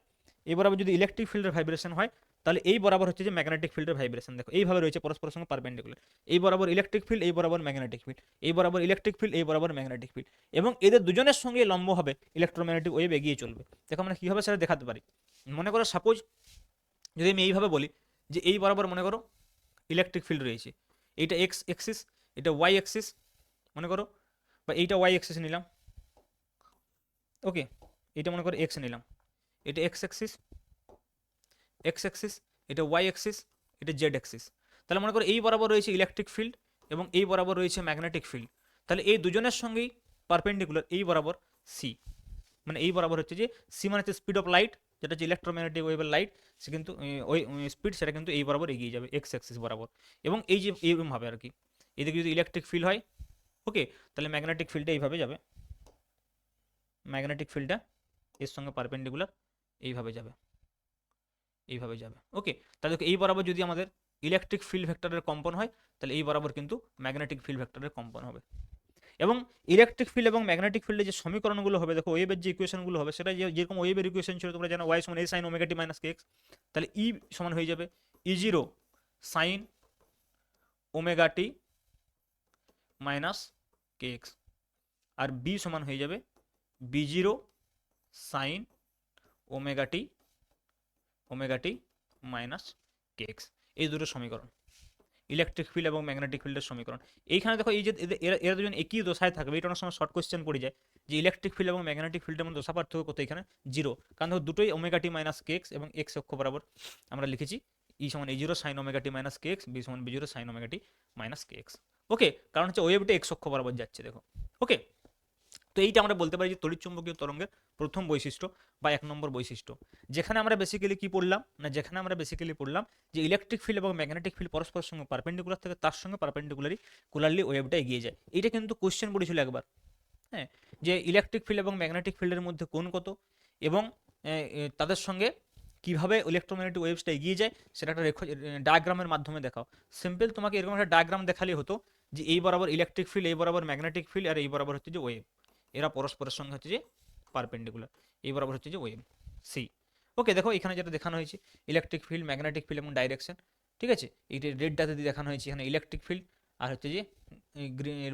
এই বরাবর যদি ইলেকট্রিক ফিল্ডের ভাইব্রেশন হয়, তাহলে এই বরাবর হচ্ছে যে ম্যাগনেটিক ফিল্ডের ভাইব্রেশন। দেখো এইভাবে রয়েছে পরস্পরের সঙ্গে পারপেন্ডিকুলার, এই বরাবর ইলেকট্রিক ফিল্ড, এই বরাবর ম্যাগনেটিক ফিল্ড, এই বরাবর ইলেকট্রিক ফিল্ড, এই বরাবর ম্যাগনেটিক ফিল্ড, এবং এদের দুজনের সঙ্গে লম্ব হবে ইলেকট্রোম্যাগনেটিক ওয়েভ এগিয়ে চলবে। দেখো আমরা কীভাবে সেটা দেখাতে পারি। মনে করো সাপোজ যদি আমি এইভাবে বলি, যে এই বরাবর মনে করো ইলেকট্রিক ফিল্ড রয়েছে, এইটা এক্স এক্সিস, এটা ওয়াই এক্সিস মনে করো, বা এইটা ওয়াই এক্সিস নিলাম। ওকে, এটা মনে করো এক্স নিলাম, এটা এক্স অ্যাক্সিস, এটা ওয়াই অ্যাক্সিস, এটা জেড অ্যাক্সিস। তাহলে মনে করো এই বরাবর রয়েছে ইলেকট্রিক ফিল্ড এবং এই বরাবর রয়েছে ম্যাগনেটিক ফিল্ড। তাহলে এই দুজনের সঙ্গেই পারপেন্ডিকুলার এই বরাবর সি, মানে এই বরাবর হচ্ছে যে সি মানে হচ্ছে স্পিড অফ লাইট, যেটা হচ্ছে ইলেকট্রোম্যাগনেটিক ওয়েভের লাইট, সে কিন্তু ওই স্পিড সেটা কিন্তু এই বরাবর এগিয়ে যাবে এক্স অ্যাক্সিস বরাবর। এবং এই যে এইরকম হবে আর কি, এদিকে যদি ইলেকট্রিক ফিল্ড হয় ওকে, তাহলে ম্যাগনেটিক ফিল্ডটা এইভাবে যাবে, ম্যাগনেটিক ফিল্ডটা এর সঙ্গে পারপেন্ডিকুলার এইভাবে যাবে, এইভাবে যাবে ওকে। তাহলে এই বরাবর যদি আমাদের ইলেকট্রিক ফিল্ড ভেক্টরের কম্পন হয়, তাহলে এই বরাবর কিন্তু ম্যাগনেটিক ফিল্ড ভেক্টরের কম্পন হবে। এবং ইলেকট্রিক ফিল্ড এবং ম্যাগনেটিক ফিল্ডে যে সমীকরণগুলো হবে, দেখো ওয়েভের যে ইকুয়েশনগুলো হবে, সেটা যেরকম ওয়েভের ইকুয়েশন ছিল তোমরা জানো, ওয়াই সমান এ sign omega T minus K x, তাহলে ই সমান হয়ে যাবে ই zero sine omega T minus K x, আর বি সমান হয়ে যাবে B zero sine omega T minus K x. এই দুটো সমীকরণ ইলেকট্রিক ফিল্ড এবং ম্যাগনেটিক ফিল্ডের সমীকরণ। এইখানে দেখো এই যে এরা দুজন একই দশায় থাকবে, এটা অনেক সময় শর্ট কোয়েশ্চেন পড়ে যায় যে ইলেকট্রিক ফিল্ড এবং ম্যাগনেটিক ফিল্ডের মধ্যে দশা পার্থক্য কত, এখানে জিরো, কারণ দেখো দুটোই omega T minus K x এবং এক্স অক্ষ বরাবর আমরা লিখেছি ই সমান এ zero sine omega T minus K x, B সমান B zero sine omega T minus K x ওকে, কারণ হচ্ছে ওয়েভটা এক্স অক্ষ বরাবর যাচ্ছে দেখো ওকে। তো এইটা আমরা বলতে পারি যে তড়িৎচুম্বকীয় তরঙ্গের প্রথম বৈশিষ্ট্য বা 1 নম্বর বৈশিষ্ট্য, যেখানে আমরা বেসিক্যালি কি পড়লাম না, যেখানে আমরা বেসিক্যালি পড়লাম যে ইলেকট্রিক ফিল্ড এবং ম্যাগনেটিক ফিল্ড পরস্পরের সঙ্গে পারপেন্ডিকুলার থেকে তার সঙ্গে কুলারলি ওয়েভটা এগিয়ে যায়। এটা কিন্তু কোশ্চেন পড়েছিল একবার, হ্যাঁ, যে ইলেকট্রিক ফিল্ড এবং ম্যাগনেটিক ফিল্ডের মধ্যে কোণ কত এবং তাদের সঙ্গে কিভাবে ইলেকট্রোম্যাগনেটিক ওয়েভসটা এগিয়ে যায় সেটা একটা ডায়াগ্রামের মাধ্যমে দেখাও। সিম্পল তোমাকে এরকম একটা ডায়াগ্রাম দেখালেই হতো যে এই বরাবর ইলেকট্রিক ফিল্ড, এই বরাবর ম্যাগনেটিক ফিল্ড, আর এই বরাবর হচ্ছে যে ওয়েভ, এরা পরস্পরের সঙ্গে হচ্ছে যে পারপেন্ডিকুলার, এই বরাবর হচ্ছে যে ওয়েভ সি ওকে। দেখো এখানে যেটা দেখানো হয়েছে ইলেকট্রিক ফিল্ড, ম্যাগনেটিক ফিল্ড এবং ডাইরেকশন, ঠিক আছে, এইটা রেডটাতে দিয়ে দেখানো হয়েছে এখানে ইলেকট্রিক ফিল্ড, আর হচ্ছে যে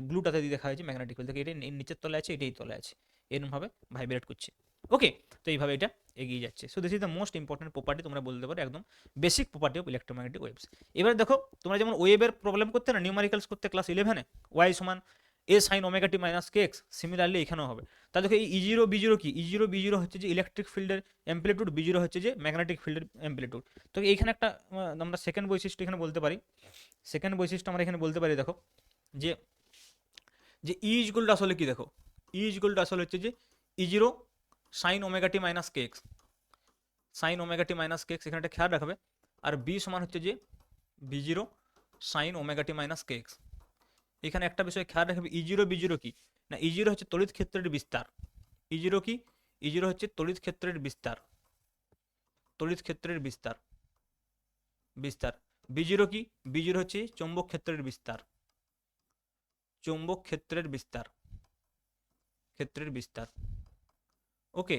ব্লুটাতে দিয়ে দেখা হয়েছে ম্যাগনেটিক ফিল্ড। দেখো এটা নিচের তলে আছে, এটাই তলে আছে, এরকমভাবে ভাইব্রেট করছে ওকে। তো এইভাবে এটা এগিয়ে যাচ্ছে। So this is the most important property, তোমরা বলতে পারো একদম basic property of electromagnetic waves. এবারে দেখো তোমরা যেমন ওয়েভের প্রবলেম করতে না নিউমারিক্যালস করতে ক্লাস 11-এ, ওয়াই সমান এ sign omega T minus K x, similarly এখানেও হবে। তা দেখো এই ই জিরো বি জিরো কি, ই জিরো বি জিরো হচ্ছে যে ইলেকট্রিক ফিল্ডের অ্যাম্প্লিটিউড, বি জিরো হচ্ছে যে ম্যাগনেটিক ফিল্ডের অ্যাম্প্লিটিউড। তো এইখানে একটা আমরা সেকেন্ড বৈশিষ্ট্য এখানে বলতে পারি, সেকেন্ড বৈশিষ্ট্য আমরা এখানে বলতে পারি দেখো যে যে ই ইজগুলটা আসলে কি, দেখো ই ইজগুলটা আসলে হচ্ছে যে ই zero sine omega T minus K x, sign omega T minus K x এখানে একটা খেয়াল রাখবে, আর বি সমান হচ্ছে যে B zero sine omega T minus K x. এখানে একটা বিষয় খেয়াল রাখবে, ই জিরো বি জিরো কি না, ই জিরো হচ্ছে তড়িৎ ক্ষেত্রের বিস্তার, ই জিরো কি, ই জিরো হচ্ছে তড়িৎ ক্ষেত্রের বিস্তার, তড়িৎ ক্ষেত্রের বিস্তার বিস্তার। বি জিরো কি, বি জিরো হচ্ছে চৌম্বক ক্ষেত্রের বিস্তার, চৌম্বক ক্ষেত্রের বিস্তার, ক্ষেত্রের বিস্তার ওকে।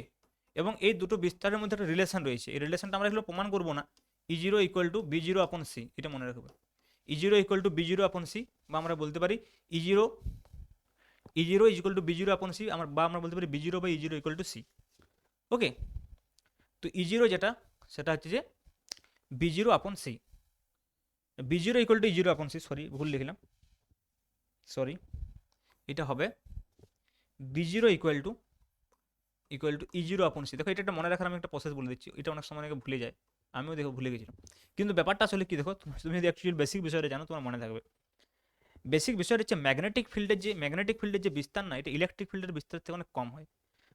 এবং এই দুটো বিস্তারের মধ্যে একটা রিলেশন রয়েছে, এই রিলেশনটা আমরা এগুলো প্রমাণ করবো না। E zero equal to B zero upon C, এটা মনে রাখবে, E zero equal to B zero upon C, বা আমরা বলতে পারি E zero is equal to B zero upon C, বা আমরা বলতে পারি বি জিরো বা E zero equal to C okay. তো ই জিরো যেটা সেটা হচ্ছে যে B zero upon C, B zero equal to E zero upon C, sorry ভুল লিখলাম, সরি, এটা হবে B zero equal to E zero upon C. দেখো এটা একটা মনে রাখার আমি একটা প্রসেস বলে দিচ্ছি, এটা অনেক সময় অনেকে ভুলে যায়, আমিও দেখো ভুলে গেছিলাম, কিন্তু ব্যাপারটা আসলে কি দেখো তুমি যদি অ্যাকচুয়ালি বেসিক বিষয়টা জানো তোমার মনে থাকবে। বেসিক বিষয়টা হচ্ছে ম্যাগনেটিক ফিল্ডের যে বিস্তার না, এটা ইলেকট্রিক ফিল্ডের বিস্তার থেকে অনেক কম হয়।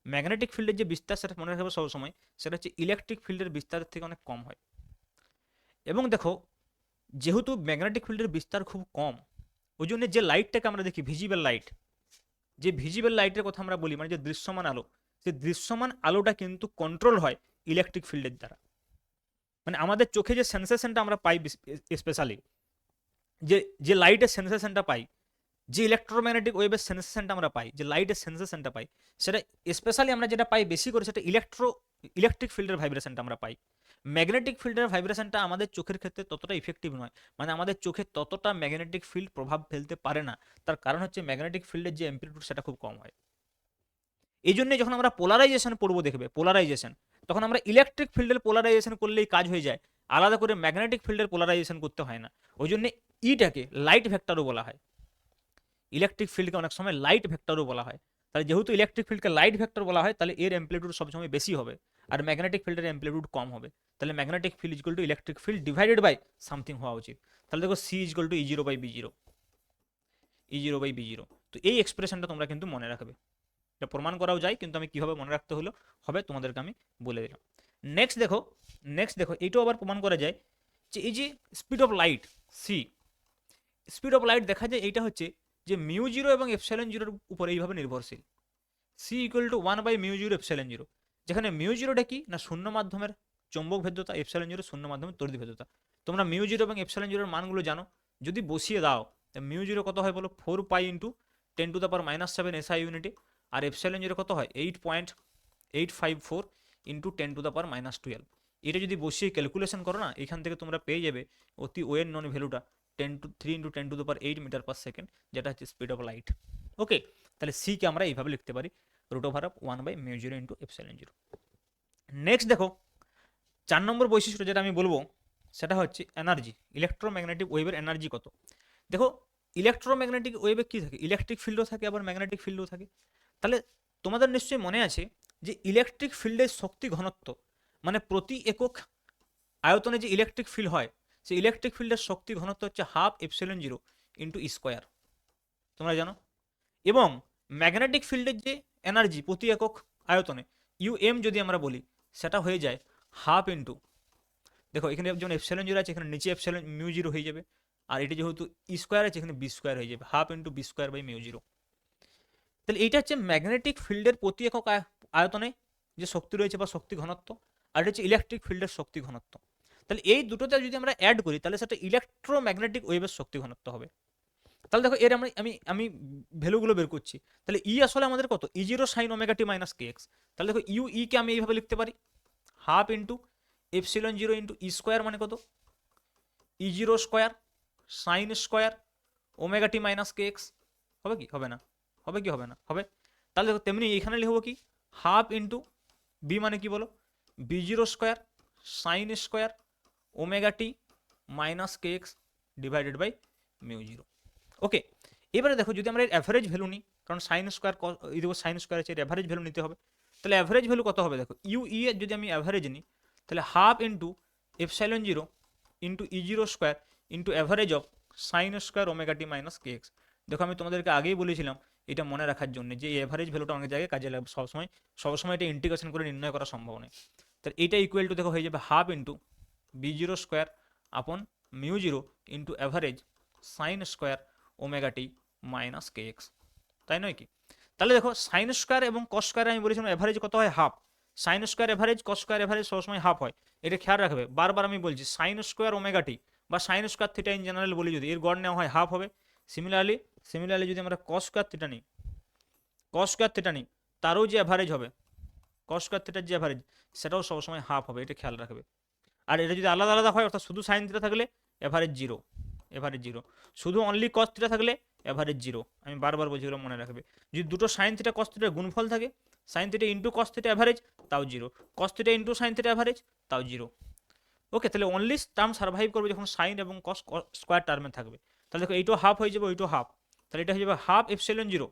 ম্যাগনেটিক ফিল্ডের যে বিস্তার সেটা মনে রাখবে সবসময়, সেটা হচ্ছে ইলেকট্রিক ফিল্ডের বিস্তারের থেকে অনেক কম হয়। এবং দেখো যেহেতু ম্যাগনেটিক ফিল্ডের বিস্তার খুব কম, ওই জন্য যে লাইটটাকে আমরা দেখি ভিজিবল লাইট, যে ভিজিবল লাইটের কথা আমরা বলি মানে যে দৃশ্যমান আলো, সেই দৃশ্যমান আলোটা কিন্তু কন্ট্রোল হয় ইলেকট্রিক ফিল্ডের দ্বারা। মানে আমাদের চোখে যে সেন্সেশনটা আমরা পাই স্পেশালি, যে যে লাইটের সেন্সেশনটা পাই, যে ইলেকট্রোম্যাগনেটিক ওয়েভের সেন্সেশনটা আমরা পাই, যে লাইটের সেন্সেশনটা পাই, সেটা স্পেশালি আমরা যেটা পাই বেশি করে সেটা ইলেকট্রিক ফিল্ডের ভাইব্রেশনটা আমরা পাই। ম্যাগনেটিক ফিল্ডের ভাইব্রেশনটা আমাদের চোখের ক্ষেত্রে ততটা ইফেক্টিভ নয়, মানে আমাদের চোখে ততটা ম্যাগনেটিক ফিল্ড প্রভাব ফেলতে পারে না। তার কারণ হচ্ছে ম্যাগনেটিক ফিল্ডের যে অ্যাম্প্লিটিউড সেটা খুব কম হয়। এই জন্যই যখন আমরা পোলারাইজেশন পড়বো দেখবে পোলারাইজেশন, তখন আমরা ইলেকট্রিক ফিল্ডের পোলারাইজেশন করলেই কাজ হয়ে যায়, আলাদা করে ম্যাগনেটিক ফিল্ডের পোলারাইজেশন করতে হয় না। ওই জন্য ইটাকে লাইট ভেক্টরও বলা হয়, ইলেকট্রিক ফিল্ডকে অনেক সময় লাইট ভেক্টরও বলা হয়। তাহলে যেহেতু ইলেকট্রিক ফিল্ডকে লাইট ভেক্টর বলা হয়, তাহলে এর অ্যাম্প্লিটিউড সবসময় বেশি হবে, আর ম্যাগনেটিক ফিল্ডের অ্যাম্প্লিটিউড কম হবে। তাহলে magnetic field is equal to electric field divided by something হওয়া উচিত। তাহলে দেখো C is equal to E zero by B zero, E zero by B zero. তো এই এক্সপ্রেশনটা তোমরা কিন্তু মনে রাখবে, এটা প্রমাণ করাও যায়, কিন্তু আমি কিভাবে মনে রাখতে হলো হবে তোমাদেরকে আমি বলে দিলাম। নেক্সট দেখো এইটাও আবার প্রমাণ করা যায় যে এই যে speed of light C, speed of light দেখা যায় এইটা হচ্ছে যে মিউ জিরো এবং এপসাইলন জিরোর উপর এইভাবে নির্ভরশীল। C equal to 1/μ0 epsilon zero, যেখানে মিউ জিরোটা কি না শূন্য মাধ্যমের চৌম্বক ভেদ্যতা, এপসাইলন জিরো শূন্য মাধ্যমের তড়িৎ ভেদ্যতা। তোমরা মিউ জিরো এবং এপসাইলন জিরোর মানগুলো জানো, যদি বসিয়ে দাও মিউ জিরো কত হয় বলো 4 পাই ইন্টু 10⁻⁷ এসআই ইউনিটে, আর এপসাইলন জিরো কত হয় 8.854 ইন্টু 10⁻⁻12। এটা যদি বসিয়ে ক্যালকুলেশন করো না, এখান থেকে তোমরা পেয়ে যাবে অতি ওয়ের নন ভ্যালুটা 3 × 10⁻8 মিটার পার সেকেন্ড, যেটা হচ্ছে স্পিড অফ লাইট। ওকে, তাহলে সিকে আমরা এইভাবে লিখতে পারি √1/μ0 ইন্টু এপসাইলন জিরো। নেক্সট দেখো 4 নম্বর বৈশিষ্ট্য যেটা আমি বলবো সেটা হচ্ছে এনার্জি, ইলেকট্রোম্যাগনেটিক ওয়েভের এনার্জি কত। দেখো ইলেকট্রোম্যাগনেটিক ওয়েভে কী থাকে, ইলেকট্রিক ফিল্ডও থাকে আবার ম্যাগনেটিক ফিল্ডও থাকে। তাহলে তোমাদের নিশ্চয়ই মনে আছে যে ইলেকট্রিক ফিল্ডের শক্তি ঘনত্ব, মানে প্রতি একক আয়তনে যে ইলেকট্রিক ফিল্ড হয়, সেই ইলেকট্রিক ফিল্ডের শক্তি ঘনত্ব হচ্ছে 1/2ε0 ইন্টু ই স্কোয়ার, তোমরা জানো। এবং ম্যাগনেটিক ফিল্ডের যে এনার্জি প্রতি একক আয়তনে ইউএম যদি আমরা বলি, সেটা হয়ে যায় 1/2 ইন্টু, দেখো এখানে যেমন এপসাইলন জিরো আছে, এখানে নিচে এপসাইলন মিউ জিরো হয়ে যাবে, আর এটা যেহেতু ই স্কোয়ার আছে এখানে বি স্কোয়ার হয়ে যাবে, 1/2 into B square by mu zero. তাহলে এইটা হচ্ছে ম্যাগনেটিক ফিল্ডের প্রতি একক আয়তনে যে শক্তি রয়েছে বা শক্তি ঘনত্ব, আর এটা হচ্ছে ইলেকট্রিক ফিল্ডের শক্তি ঘনত্ব। তাহলে এই দুটোতে যদি আমরা অ্যাড করি তাহলে সেটা ইলেকট্রোম্যাগনেটিক ওয়েভের শক্তি ঘনত্ব হবে। তাহলে দেখো এর আমি ভ্যালুগুলো বের করছি। তাহলে ই আসলে আমাদের কত, E zero sine omega T minus K x. তাহলে দেখো ইউ ই কে আমি এইভাবে লিখতে পারি 1/2 into epsilon zero into E square, মানে কত E zero square sine square omega T minus K X. হবে কি হবে না, হবে কি হবে না হবে। তাহলে দেখো তেমনি এইখানে লিখবো কি 1/2 ইন্টু বি মানে কি বলো B zero square sine square omega T minus K X divided by mu zero. Okay, এবারে দেখো যদি আমরা এর অ্যাভারেজ ভ্যালু নিই, কারণ সাইন স্কোয়ার এই দেখো সাইন স্কোয়ার আছে, এর অ্যাভারেজ ভ্যালু নিতে হবে। তাহলে অ্যাভারেজ ভ্যালু কত হবে দেখো ইউ ই এর যদি আমি অ্যাভারেজ নিই, তাহলে 1/2 into epsilon zero into E zero square into average of sign square omega T minus K x. দেখো আমি তোমাদেরকে আগেই বলেছিলাম এটা মনে রাখার জন্য যে এই অ্যাভারেজ ভ্যালুটা অনেক জায়গায় কাজে লাগবে, সবসময় এটা ইন্টিগ্রেশন করে নির্ণয় করা সম্ভব নয়। তাহলে এইটা ইকুয়াল টু দেখো হয়ে যাবে 1/2 into B zero square upon mu zero into average sine square omega T minus K X, তাই নয় কি। তাহলে দেখো সাইন স্কোয়ার এবং কস স্কোয়ার আমি বলেছিলাম অ্যাভারেজ কত হয় 1/2, sine square average cos square average সবসময় 1/2 হয়, এটা খেয়াল রাখবে। বারবার আমি বলছি সাইন স্কোয়ার ওমেগা টি বা sine square theta in general বলি, যদি এর গড় নেওয়া হয় 1/2 হবে। সিমিলারলি যদি আমরা কস স্কোয়ার থিটা নিই তারও যে অ্যাভারেজ হবে, কস স্কোয়ার থিটার যে অ্যাভারেজ সেটাও সবসময় 1/2 হবে, এটা খেয়াল রাখবে। আর এটা যদি আলাদা আলাদা হয়, অর্থাৎ শুধু সাইন থিটা থাকলে অ্যাভারেজ জিরো, শুধু অনলি কস থিটা থাকলে অ্যাভারেজ জিরো। আমি বারবার বলছি এগুলো মনে রাখবে। যদি দুটো সাইন থিটা কস থিটার গুণফল থাকে, sine theta into cos theta average তাও zero, cos theta into sine theta average তাও জিরো। ওকে, তাহলে অনলি টার্ম সার্ভাইভ করবে যখন সাইন এবং কস স্কোয়ার টার্মে থাকবে। তাহলে দেখো এইটাও 1/2 হয়ে যাবে, ওইটাও 1/2। তাহলে এটা হয়ে যাবে 1/2 epsilon zero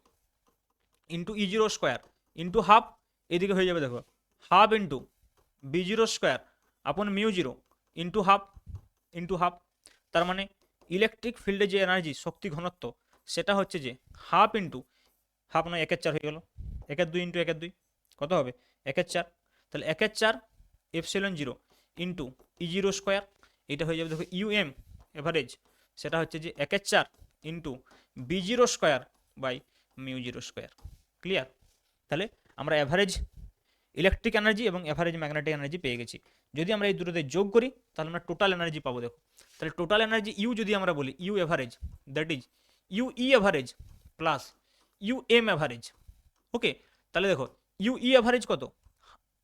into E zero square into 1/2, এদিকে হয়ে যাবে দেখো 1/2 into B zero square upon mu zero into 1/2। তার মানে ইলেকট্রিক ফিল্ডে যে এনার্জি শক্তি ঘনত্ব সেটা হচ্ছে যে 1/2 ইন্টু 1/2 নয় 1/4 হয়ে গেল, 1/2 ইন্টু 1/2 কত হবে 1/4। তাহলে 1/4 epsilon zero into E zero square, এটা হয়ে যাবে দেখো ইউএম এভারেজ, সেটা হচ্ছে যে 1/4 into B zero square by mu zero square. Clear. তাহলে আমরা অ্যাভারেজ ইলেকট্রিক এনার্জি এবং অ্যাভারেজ ম্যাগনেটিক এনার্জি পেয়ে গেছি। যদি আমরা এই দুটোতে যোগ করি তাহলে আমরা টোটাল এনার্জি পাবো। দেখো তাহলে টোটাল এনার্জি ইউ যদি আমরা বলি U average, that is U E average plus U M average. Okay, তাহলে দেখো ইউ ই অ্যাভারেজ কত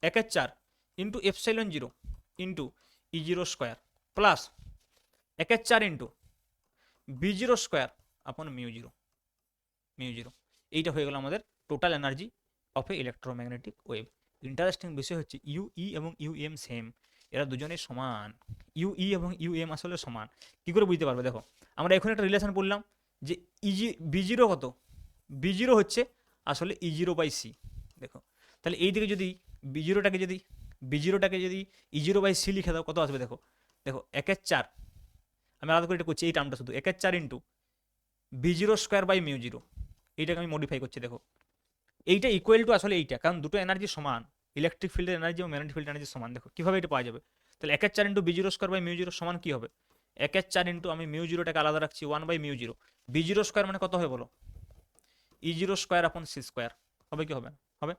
1/4 into epsilon zero into E zero square plus 1/4 into B zero square upon mu zero. এইটা হয়ে গেল আমাদের total energy of a electromagnetic wave. Interesting বিষয় হচ্ছে ইউ ই এবং ইউ এম সেম, এরা দুজনেই সমান। ইউ ই এবং ইউ এম আসলে সমান। কী করে বুঝতে পারবে, দেখো আমরা এখন একটা রিলেশন বললাম যে বি জিরো কত, বি জিরো হচ্ছে আসলে E0/C। দেখো তাহলে এই দিকে যদি বি জিরোটাকে যদি E0/C লিখে দাও, কত আসবে দেখো, দেখো 1/4, আমি আলাদা করে এটা করছি এই টার্মটা শুধু 1/4 ইন্টু B0² বাই μ0, এইটাকে আমি মডিফাই করছি। দেখো এইটা ইকুয়াল টু আসলে এইটা, কারণ দুটো এনার্জি সমান, ইলেকট্রিক ফিল্ডের এনার্জি এবং ম্যাগনেটিক ফিল্ডের এনার্জি সমান। দেখো কিভাবে এটা পাওয়া যাবে, তাহলে 1/4 ইন্টু B0² বাই μ0 সমান কি হবে, 1/4 ইন্টু আমি μ0টাকে আলাদা রাখছি 1/μ0, B0² মানে কত হবে বলো, E0²/C², হবে কি হবে না? হবে।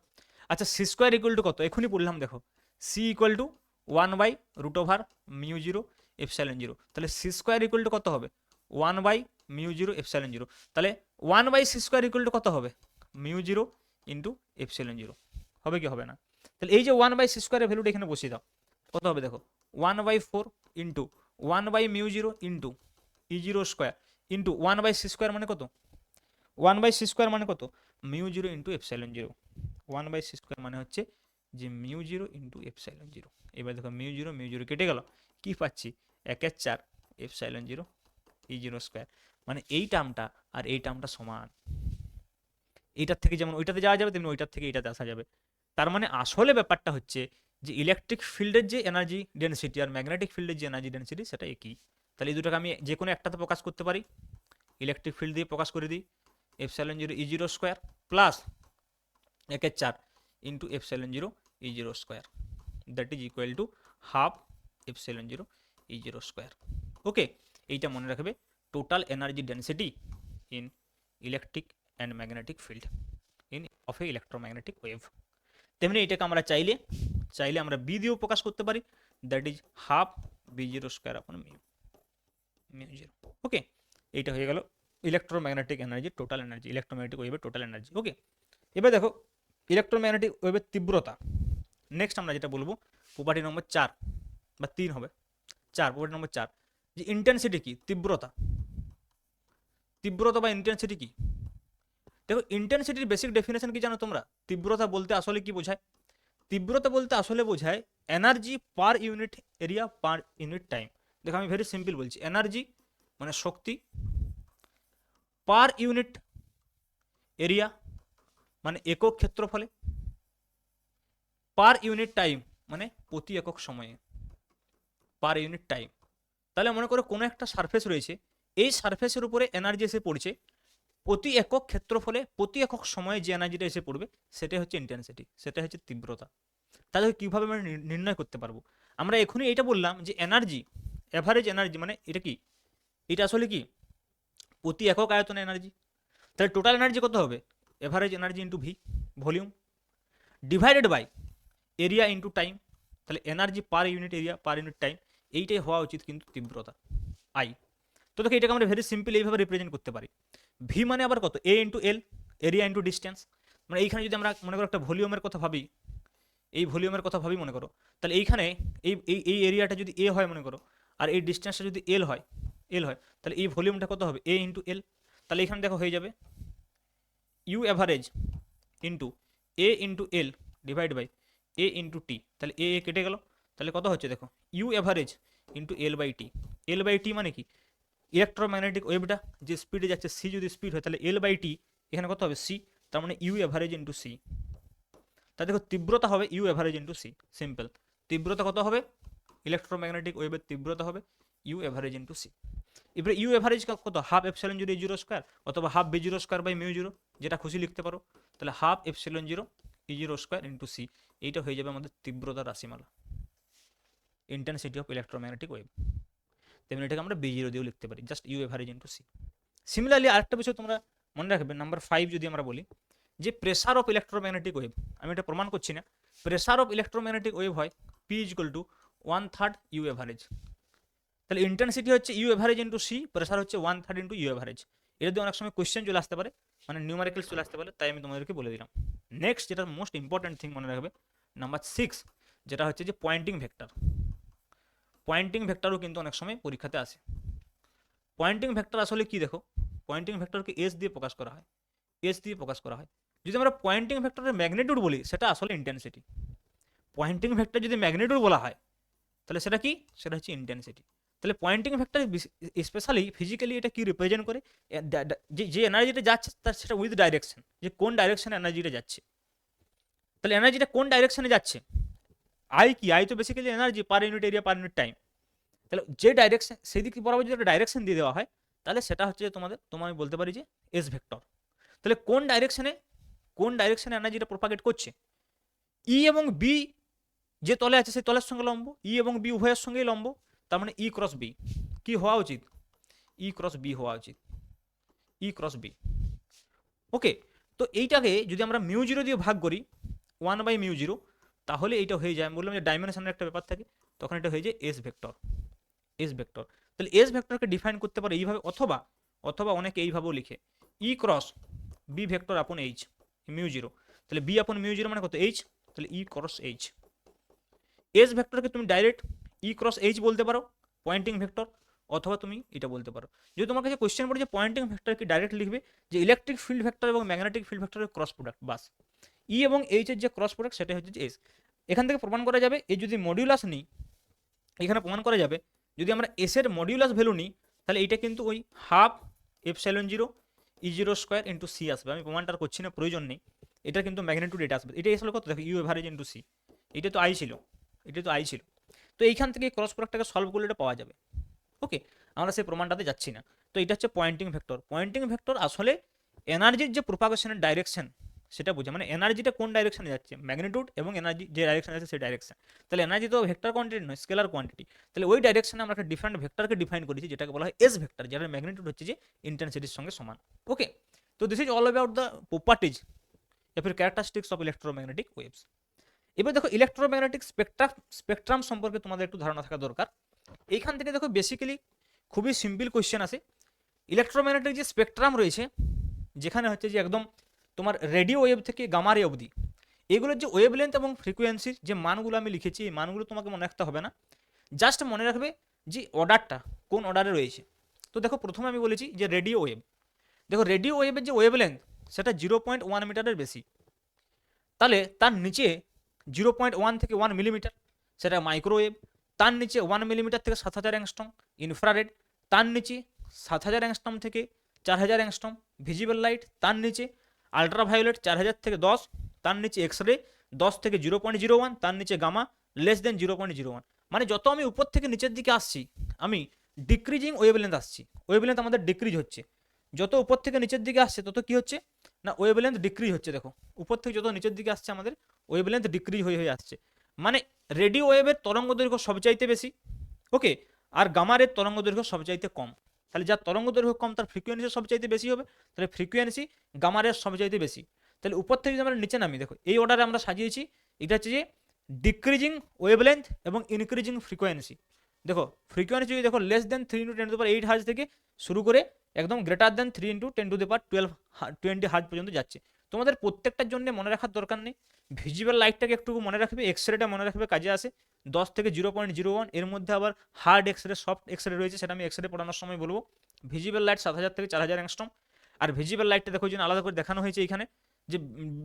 আচ্ছা C² ইকুয়াল টু কত, এখনই বললাম দেখো, C ইকুয়াল টু 1/√μ0ε0, তাহলে C² ইকুয়াল টু কত হবে, 1/μ0ε0, তাহলে 1/C² ইকুয়াল টু কত হবে, μ0 ইন্টু ε0, হবে কি হবে না? তাহলে এই যে 1/C² এর ভ্যালুটা এখানে বসিয়ে দাও, কত হবে দেখো, 1/4 into 1/μ0 into E0² into 1/C² মানে কত, 1/C² মানে কত, μ0 ইন্টু ε0, 1/C² মানে হচ্ছে যে μ0 ইন্টু ε0। এবার দেখো μ0 কেটে গেল, কি পাচ্ছি, 1/4 ε0 E0², মানে এই টার্মটা আর এই টার্মটা সমান, এইটার থেকে যেমন ওইটাতে যাওয়া যাবে তেমনি ওইটার থেকে এইটাতে আসা যাবে। তার মানে আসলে ব্যাপারটা হচ্ছে যে ইলেকট্রিক ফিল্ডের যে এনার্জি ডেনসিটি আর ম্যাগনেটিক ফিল্ডের যে এনার্জি ডেনসিটি সেটা একই। তাহলে এই দুটোকে আমি যে কোনো একটাতে প্রকাশ করতে পারি, ইলেকট্রিক ফিল্ড দিয়ে প্রকাশ করে দিই, ε0 E0² plus 1/4 into ε0 E0², that is equal to half ε0 E0²। Okay, এইটা মনে রাখবে, total energy density in electric and magnetic field in of a electromagnetic wave. তেমনি এটাকে আমরা চাইলে আমরা বি দিয়েও প্রকাশ করতে পারি, দ্যাট ইজ হাফ B0²/μ0। ওকে, এইটা হয়ে গেল electromagnetic energy, total energy, electromagnetic ওয়েভের টোটাল এনার্জি। ওকে, এবার দেখো ইলেকট্রোম্যাগনেটিক ওয়েভের তীব্রতা। নেক্সট আমরা যেটা বলবো প্রপার্টি নম্বর 4 বা 3 হবে, 4, প্রপার্টি নম্বর 4, যে ইন্টেন্সিটি কি, তীব্রতা বা ইন্টেন্সিটি কি। দেখো ইন্টেন্সিটির বেসিক ডেফিনেশন কি জানো তোমরা, তীব্রতা বলতে আসলে কি বোঝায়, তীব্রতা বলতে আসলে বোঝায় energy per unit area per unit time. দেখো আমি ভেরি সিম্পল বলছি, এনার্জি মানে শক্তি, পার ইউনিট এরিয়া মানে একক ক্ষেত্রফলে, পার ইউনিট টাইম মানে প্রতি একক সময়ে, পার ইউনিট টাইম। তাহলে মনে করো কোনো একটা সারফেস রয়েছে, এই সারফেসের উপরে এনার্জি এসে পড়ছে, প্রতি একক ক্ষেত্রফলে প্রতি একক সময়ে যে এনার্জিটা এসে পড়বে সেটাই হচ্ছে ইন্টেন্সিটি, সেটাই হচ্ছে তীব্রতা। তাহলে কীভাবে আমরা নির্ণয় করতে পারবো, আমরা এখনই এটা বললাম যে এনার্জি, অ্যাভারেজ এনার্জি মানে এটা কি, এটা আসলে কি প্রতি একক আয়তনে এনার্জি। তাহলে টোটাল এনার্জি কত হবে, average energy into V, volume, divided by area into time. তাহলে energy per unit area per unit time, এইটাই হওয়া উচিত কিন্তু তীব্রতা, আই। তো দেখো এটাকে আমরা ভেরি সিম্পল এইভাবে রিপ্রেজেন্ট করতে পারি, ভি মানে আবার কত, এ ইন্টু এল, এরিয়া ইন্টু ডিস্টেন্স। মানে এইখানে যদি আমরা মনে করো একটা ভলিউমের কথা ভাবি, এই ভলিউমের কথা ভাবি মনে করো, তাহলে এইখানে এই এরিয়াটা যদি এ হয় মনে করো, আর এই ডিস্টেন্সটা যদি এল হয়, তাহলে এই ভলিউমটা কত হবে, এ ইন্টু এল। তাহলে এখানে দেখো হয়ে যাবে U average into A into L divide by A into T. তাহলে এ কেটে গেল, তাহলে কত হচ্ছে দেখো, U average into L by T. L by T মানে কি, ইলেকট্রোম্যাগনেটিক ওয়েভটা যে স্পিডে যাচ্ছে, সি যদি স্পিড হয় তাহলে এল বাই টি, এখানে কত হবে সি, তার মানে ইউ অ্যাভারেজ ইন্টু সি। তা দেখো তীব্রতা হবে U average into C, simple. তীব্রতা কত হবে, ইলেকট্রোম্যাগনেটিক ওয়েভের তীব্রতা হবে ইউ অ্যাভারেজ ইন্টু সি। এবারে ইউ অ্যাভারেজ কত, হাফ ε0 E0², অথবা হাফ B0²/μ0, যেটা খুশি লিখতে পারো। তাহলে হাফ ε0 E0² ইন্টু সি, এইটা হয়ে যাবে আমাদের তীব্রতার রাশিমালা, ইন্টেন্সিটি অফ ইলেকট্রোম্যাগনেটিক ওয়েভ। তেমনি এটাকে আমরা B0 দিয়েও লিখতে পারি, just U average into C. Similarly আরেকটা বিষয় তোমরা মনে রাখবে, নাম্বার 5 যদি আমরা বলি যে প্রেসার অফ ইলেকট্রোম্যাগনেটিক ওয়েভ, আমি এটা প্রমাণ করছি না, প্রেসার অফ ইলেকট্রোম্যাগনেটিক ওয়েভ হয় P = 1/3 ইউ অ্যাভারেজ। তাহলে ইন্টেন্সিটি হচ্ছে U average into C, pressure হচ্ছে 1/3 ইন্টু ইউ অ্যাভারেজ। এটা দিয়ে অনেক সময় কোয়েশ্চেন চলে আসতে পারে, মানে নিউমারিক্যালস চলে আসতে পারে, তাই আমি তোমাদেরকে বলে দিলাম। নেক্সট যেটা মোস্ট ইম্পর্টেন্ট থিং মনে রাখবে, নাম্বার 6, যেটা হচ্ছে যে পয়েন্টিং ভেক্টর। পয়েন্টিং ভেক্টরও কিন্তু অনেক সময় পরীক্ষাতে আসে। পয়েন্টিং ভেক্টর আসলে কি, দেখো পয়েন্টিং ভেক্টরকে এস দিয়ে প্রকাশ করা হয়, এস দিয়ে প্রকাশ করা হয়। যদি আমরা পয়েন্টিং ভেক্টরের ম্যাগনিটিউড বলি সেটা আসলে ইন্টেন্সিটি, পয়েন্টিং ভেক্টর যদি ম্যাগনিটিউড বলা হয় তাহলে সেটা কি, সেটা হচ্ছে ইন্টেন্সিটি। তাহলে পয়েন্টিং ভেক্টর স্পেশালি ফিজিক্যালি এটা কি রিপ্রেজেন্ট করে, যে এনার্জিটা যাচ্ছে তার সেটা উইথ ডাইরেকশন, যে কোন ডাইরেকশনে এনার্জিটা যাচ্ছে। তাহলে এনার্জিটা কোন ডাইরেকশনে যাচ্ছে, আই কি, আই তো basically energy per unit area per unit time. তাহলে যে ডাইরেকশন সেই দিক বরাবর যদি একটা ডাইরেকশন দিয়ে দেওয়া হয় তাহলে সেটা হচ্ছে তোমার আমি বলতে পারি যে এস ভেক্টর। তাহলে কোন ডাইরেকশনে এনার্জিটা প্রপাগেট করছে, ই এবং বি যে তলে আছে সেই তলের সঙ্গে লম্ব, ই এবং বি উভয়ের সঙ্গেই লম্ব, তার মানে ই ক্রস বি কি হওয়া উচিত, ই ক্রস বি হওয়া উচিত, ই ক্রস বি। ওকে, তো এইটাকে যদি আমরা মিউ জিরো দিয়ে ভাগ করি 1/μ0, তাহলে এইটা হয়ে যায়, আমি বললাম যে ডাইমেনশনের একটা ব্যাপার থাকে, তখন এটা হয়ে যায় এস ভেক্টর, এস ভেক্টর। তাহলে এস ভেক্টরকে ডিফাইন করতে পারে এইভাবে, অথবা অথবা অনেকে এইভাবেও লিখে ই ক্রস বি ভেক্টর আপন এইচ μ0। তাহলে বি আপন μ0 মানে কত, এইচ, তাহলে ই ক্রস এইচ। এস ভেক্টরকে তুমি ডাইরেক্ট ই ক্রস এইচ বলতে পারো পয়েন্টিং ভেক্টর, অথবা তুমি এটা বলতে পারো, যদি তোমার কাছে কোয়েশ্চেন পড়ে যে পয়েন্টিং ভেক্টর কি, ডাইরেক্ট লিখবে যে ইলেকট্রিক ফিল্ড ভেক্টর এবং ম্যাগনেটিক ফিল্ড ভেক্টরের ক্রস প্রোডাক্ট, বাস। ই এবং এইচ এর যে ক্রস প্রোডাক্ট সেটা হচ্ছে এস। এখান থেকে প্রমাণ করা যাবে এই যদি মডিউলাস নিই, এখানে প্রমাণ করা যাবে যদি আমরা এস এর মডিউলাস ভ্যালু নিই তাহলে এইটা কিন্তু ওই half epsilon zero E0 square into C আসবে। আমি প্রমাণটা করছি না, প্রয়োজন নেই, এটা কিন্তু ম্যাগনিটিউড এটা আসবে। এটা আসলে কত দেখো, ইউ এভারেজ ইন্টু সি, এটা তো আই ছিল, এটা তো আই ছিল। তো এইখান থেকে ক্রস প্রোডাক্টটাকে সলভ করলে এটা পাওয়া যাবে। ওকে, আমরা সেই প্রমাণটাতে যাচ্ছি না। তো এটা হচ্ছে পয়েন্টিং ভেক্টর। পয়েন্টিং ভেক্টর আসলে এনার্জির যে প্রোপাগেশনের ডাইরেকশন সেটা বোঝে, মানে এনার্জিটা কোন ডাইরেকশনে যাচ্ছে, ম্যাগনিটিউড এবং এনার্জি যে ডাইরেকশন আছে সেই ডাইরেকশন। তাহলে এনার্জি তো ভেক্টর কোয়ান্টিটি নয়, স্কেলার কোয়ান্টিটি। তাহলে ওই ডাইরেকশনে আমরা একটা ডিফারেন্ট ভেক্টরকে ডিফাইন করেছি যেটাকে বলা হয় এস ভেক্টর, যার ম্যাগনিটিউড হচ্ছে যে ইন্টেন্সিটির সঙ্গে সমান। ওকে, তো this is all about the properties या फिर ক্যারেক্টারিস্টিক্স অফ ইলেকট্রোম্যাগনেটিক ওয়েভস। এবার দেখো ইলেকট্রোম্যাগনেটিক স্পেকট্রাম সম্পর্কে তোমাদের একটু ধারণা থাকা দরকার। এইখান থেকে দেখো বেসিক্যালি খুবই সিম্পল কোয়েশ্চেন আসে। ইলেকট্রোম্যাগনেটিক যে স্পেকট্রাম রয়েছে, যেখানে হচ্ছে যে একদম তোমার রেডিও ওয়েভ থেকে গামা রে অবধি, এগুলোর যে ওয়েভ লেন্থ এবং ফ্রিকোয়েন্সির যে মানগুলো আমি লিখেছি, এই মানগুলো তোমাকে মনে রাখতে হবে না, জাস্ট মনে রাখবে যে অর্ডারটা কোন অর্ডারে রয়েছে। তো দেখো প্রথমে আমি বলেছি যে রেডিও ওয়েভ, দেখো রেডিও ওয়েভের যে ওয়েভ লেন্থ সেটা 0.1 মিটারের বেশি, তাহলে তার নিচে 0.1 থেকে 1 মিলিমিটার সেটা মাইক্রোওয়েভ, তার নিচে 1 মিলিমিটার থেকে 7000 অ্যাংস্ট্রম ইনফ্রারেড, তার নিচে 7000 অ্যাংস্ট্রম থেকে 4000 অ্যাংস্ট্রম ভিজিবল লাইট, তার নিচে আলট্রাভায়োলেট 4000 থেকে 10, তার নিচে এক্স রে 10 থেকে 0.01, তার নিচে গামা লেস দেন 0.01। মানে যত আমি উপর থেকে নিচের দিকে আসছি আমি ডিক্রিজিং ওয়েভলেন্থ আসছি, ওয়েভলেন্থ আমাদের ডিক্রিজ হচ্ছে। যত উপর থেকে নিচের দিকে আসছে তত কি হচ্ছে না ওয়েভলেন্থ ডিক্রিজ হচ্ছে। দেখো উপর থেকে যত নিচের দিকে আসছে আমাদের ওয়েভলেন্থ ডিক্রিজ হয়ে হয়ে আসছে। মানে রেডিও ওয়েভের তরঙ্গ দৈর্ঘ্য সবচাইতে বেশি, ওকে, আর গামারের তরঙ্গ দৈর্ঘ্য সবচাইতে কম। তাহলে যার তরঙ্গ দৈর্ঘ্য কম তার ফ্রিকোয়েন্সি সবচাইতে বেশি হবে, তাহলে ফ্রিকোয়েন্সি গামারের সবচাইতে বেশি। তাহলে উপর থেকে যদি আমরা নিচে নামি, দেখো এই অর্ডারে আমরা সাজিয়েছি, এটা হচ্ছে যে ডিক্রিজিং ওয়েভলেন্থ এবং ইনক্রিজিং ফ্রিকোয়েন্সি। দেখো ফ্রিকোয়েন্সি দেখো লেস দেন 3 × 10⁸ হার্জ থেকে শুরু করে একদম গ্রেটার দেন 3 × 10⁻12 20 হার্জ পর্যন্ত যাচ্ছে। তোমাদের প্রত্যেকটার জন্য মনে রাখার দরকার নেই, ভিজিবল লাইটটাকে একটু মনে রাখবে, এক্সরেটা মনে রাখবে, কাজে আসে 10 থেকে 0.01। এর মধ্যে আবার হার্ড এক্সরে সফট এক্সরে রয়েছে, সেটা আমি এক্সরে পড়ানোর সময় বলবো। ভিজিবল লাইট 7000 থেকে 4000 অ্যাংস্ট্রম। আর ভিজিবল লাইটটা দেখো যেন আলাদা করে দেখানো হয়েছে এখানে, যে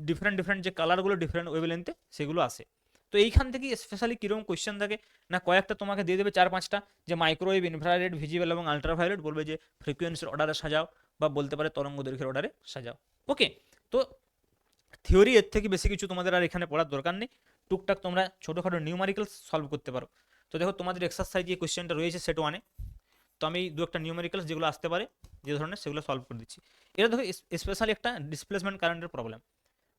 ডিফারেন্ট ডিফারেন্ট যে কালারগুলো ডিফারেন্ট ওয়েভলেন্থে সেগুলো আসে। তো এইখান থেকে স্পেশালি কীরকম কোয়েশ্চেন থাকে না, কয়েকটা তোমাকে দিয়ে দেবে 4-5টা, যে মাইক্রোওয়েভ, ইনফ্রারেড, ভিজিবল এবং আলট্রাভায়োলেট, বলবে যে ফ্রিকোয়েন্সির অর্ডারে সাজাও, বা বলতে পারে তরঙ্গ দৈর্ঘ্যের অর্ডারে সাজাও। ওকে, তো থিওরি এর থেকে বেশি কিছু তোমাদের আর এখানে পড়ার দরকার নেই, টুকটাক তোমরা ছোটোখাটো নিউমারিক্যাল সলভ করতে পারো। তো দেখো তোমাদের এক্সারসাইজ যে কোয়েশ্চেনটা রয়েছে সেট 1-এ, তো আমি 2-একটা নিউমারিক্যালস যেগুলো আসতে পারে যে ধরনের সেগুলো সলভ করে দিচ্ছি। এটা দেখো স্পেশালি একটা ডিসপ্লেসমেন্ট কারেন্টের প্রবলেম।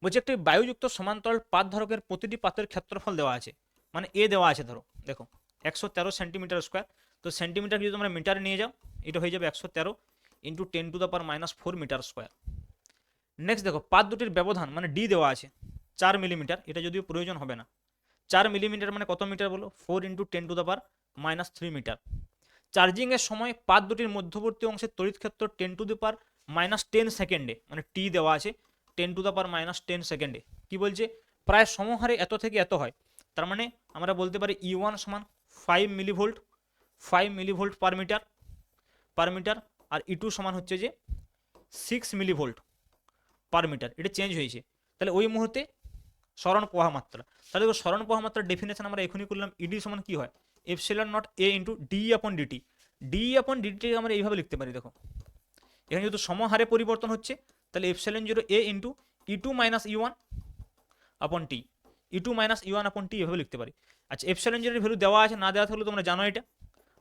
বলছে একটি বায়ুযুক্ত সমান্তরাল পাত ধারকের প্রতিটি পাতের ক্ষেত্রফল দেওয়া আছে, মানে এ দেওয়া আছে, ধরো দেখো 113 সেন্টিমিটার স্কোয়ার। তো সেন্টিমিটার যদি তোমরা মিটারে নিয়ে যাও এটা হয়ে যাবে 113 × 10⁻⁴ মিটার স্কোয়ার। নেক্সট দেখো পাত দুটির ব্যবধান মানে ডি দেওয়া আছে 4 মিলিমিটার, এটা যদিও প্রয়োজন হবে না। 4 মিলিমিটার মানে কত মিটার বলো, 4 × 10⁻³ মিটার। চার্জিংয়ের সময় পাত দুটির মধ্যবর্তী অংশের তড়িৎ ক্ষেত্র 10⁻10 সেকেন্ডে, মানে টি দেওয়া আছে 10⁻10 সেকেন্ডে, কি বলছে প্রায় সমহারে এত থেকে এত হয়। তার মানে আমরা বলতে পারি E1 সমান 5 মিলিভোল্ট, 5 মিলিভোল্ট পার মিটার, আর E2 সমান হচ্ছে যে 6 মিলিভোল্ট পার মিটার। এটা চেঞ্জ হয়েছে, তাহলে ওই মুহূর্তে সরণ প্রবাহ মাত্রা। তাহলে সরণ প্রবাহ মাত্রার ডেফিনেশন আমরা এখনই করলাম, ইডি সমান কি হয়, epsilon not A into D আপন ডিটি। ডি আপন ডিটি আমরা এইভাবে লিখতে পারি, দেখো এখানে যেহেতু সমহারে পরিবর্তন হচ্ছে, তাহলে epsilon zero A into E two minus E one upon T, E two minus E one upon T এভাবে লিখতে পারি। আচ্ছা এপসিলন জিরোর ভ্যালু দেওয়া আছে, না দেওয়া থাকলে তোমরা জানো এটা।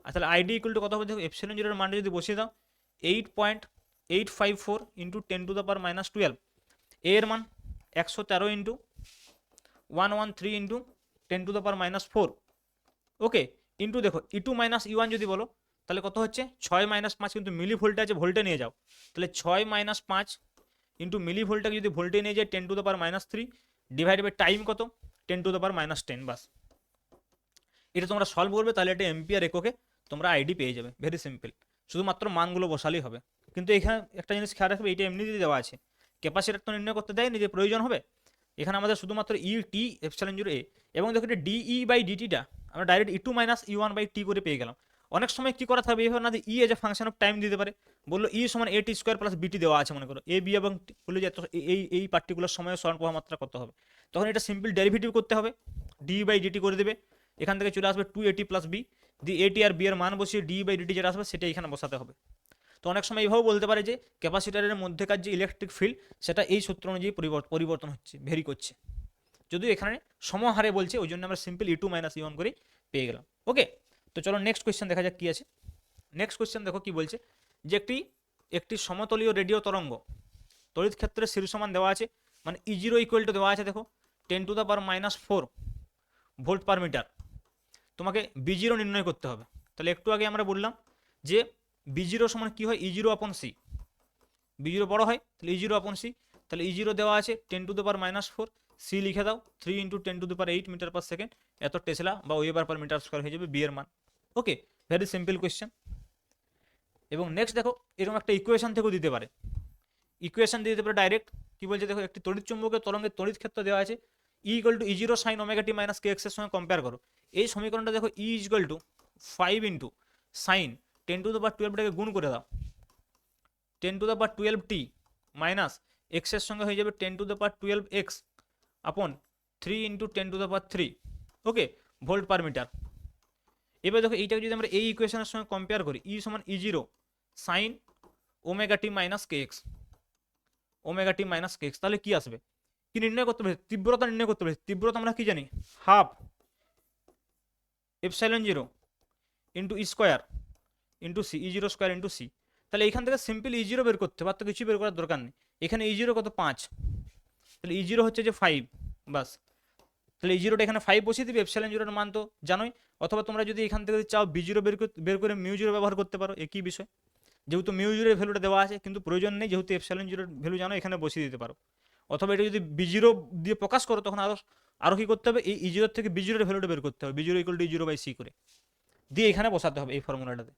আর তাহলে আইডি ইকুয়াল টু কত হবে দেখো, এপসিলন জিরোর মানটা যদি বসিয়ে দাও 8.854 ইন্টু 10⁻12, এ এর মান 113 ইন্টু 113 ইন্টু 10⁻4, ওকে, ইন্টু দেখো ই টু মাইনাস ই ওয়ান যদি বলো তাহলে কত হচ্ছে 6-5, কিন্তু মিলি ভোল্টে আছে, ভোল্টে নিয়ে যাও, তাহলে 6-5 ইন্টু মিলি ভোল্টটাকে যদি ভোল্টে নিয়ে যায় 10⁻³ ডিভাইড বাই টাইম কত 10⁻10, বাস। এটা তোমরা সলভ করবে, তাহলে এটা এম্পিয়ার এককে তোমরা আইডি পেয়ে যাবে, ভেরি সিম্পল, শুধুমাত্র মানগুলো বসালেই হবে। কিন্তু এখানে একটা জিনিস খেয়াল রাখবে, এইটা এমনিতেই দেওয়া আছে, ক্যাপাসিটার তো নির্ণয় করতে দেয়নি যে প্রয়োজন হবে, এখানে আমাদের শুধুমাত্র ই টি এপসিলন জিরো এ, এবং দেখো এটা ডিই বাই ডিটিটা আমরা direct E two minus E one by T করে পেয়ে গেলাম। অনেক সময় কি করা থাকবে এইভাবে না, E as a function of time দিতে পারে, বললো ই সমান এ টি স্কোয়ার প্লাস বিটি দেওয়া আছে মনে করো, এ বি এবং বললো যে এই পার্টিকুলার সময়ে স্মরণ প্রবাহ মাত্রা কত হবে, তখন এটা সিম্পল ডেরিভেটিভ করতে হবে, ডি বাই ডিটি করে দেবে, এখান থেকে চলে আসবে 2at প্লাস বি, দি এটি আর বি এর মান বসিয়ে ডি বাই ডিটি যেটা আসবে সেটা এখানে বসাতে হবে। তো অনেক সময় এইভাবে বলতে পারে যে ক্যাপাসিটারের মধ্যেকার যে ইলেকট্রিক ফিল্ড সেটা এই সূত্র অনুযায়ী পরিবর্তন হচ্ছে, ভেরি করছে, যদিও এখানে সমহারে বলছে, ওই জন্য আমরা সিম্পল ই টু মাইনাস ই ওয়ান করে পেয়ে গেলাম। ওকে, তো চলো নেক্সট কোয়েশ্চেন দেখা যাক কি আছে। নেক্সট কোয়েশ্চেন দেখো কি বলছে, যে একটি সমতলীয় রেডিও তরঙ্গ তড়িৎ ক্ষেত্রের শীর্ষমান দেওয়া আছে, মানে ই জিরো ইকুয়াল টু দেওয়া আছে দেখো 10⁻⁴ ভোল্ট পার মিটার, তোমাকে বি জিরো নির্ণয় করতে হবে। তাহলে একটু আগে আমরা বললাম যে বি জিরো সমান কি হয়, ই zero upon C, B zero বড় হয় তাহলে ই জিরো আপন সি, তাহলে ই জিরো দেওয়া আছে 10⁻⁴, সি লিখে দাও 3 ইন্টু 10⁸ মিটার পার সেকেন্ড, এত টেসলা বা ওয়েবার পার মিটার স্কোয়ার হয়ে যাবে বি এর মান। ওকে, ভেরি সিম্পল কোয়েশ্চেন। এবং নেক্সট দেখো এরকম একটা ইকুয়েশন থেকেও দিতে পারে, ইকুয়েশন দিয়ে দিতে পারে ডাইরেক্ট, কি বলছে দেখো একটি তড়িৎ চুম্বকের তরঙ্গের তড়িৎ ক্ষেত্র দেওয়া আছে E equal to E zero sine omega T minus K X এর সঙ্গে কম্পেয়ার করো। এই সমীকরণটা দেখো E equal to 5 into sine 10⁻12টাকে গুণ করে দাও 10⁻12 টি মাইনাস এক্স এর সঙ্গে হয়ে যাবে 10⁻12 এক্স আপন 3 ইন্টু 10⁻3, ওকে, ভোল্ট পার মিটার। এবার দেখো এইটাকে যদি আমরা এই ইকুয়েশনের সঙ্গে কম্পেয়ার করি, ই সমান ই zero sine omega T minus K x, omega T minus K x, তাহলে কি আসবে, কি নির্ণয় করতে পারি, তীব্রতা নির্ণয় করতে পারি। তীব্রতা আমরা কি জানি, half epsilon zero into E square into C, E zero square into C. তাহলে এখান থেকে সিম্পল ই জিরো বের করতে হবে, আর তো কিছু বের করার দরকার নেই। এখানে ই জিরো কত 5, তাহলে ই জিরো হচ্ছে যে 5, বাস। তাহলে ই জিরোটা এখানে 5 বসিয়ে দিবে, এপসাইলন জিরোর মান তো জানোই। অথবা তোমরা যদি এখান থেকে চাও বি জিরো বের করে মিউ জিরো ব্যবহার করতে পারো, একই বিষয়, যেহেতু মিউ জিরোর ভ্যালুটা দেওয়া আছে, কিন্তু প্রয়োজন নেই, যেহেতু এপসাইলন জিরোর ভ্যালু জানো এখানে বসিয়ে দিতে পারো। অথবা এটা যদি বি জিরো দিয়ে প্রকাশ করো তখন আরও কি করতে হবে, এই ই জিরোর থেকে বি জিরোর ভ্যালুটা বের করতে হবে, B zero equal to E zero by C করে দিয়ে এখানে বসাতে হবে এই ফর্মুলাটাতে।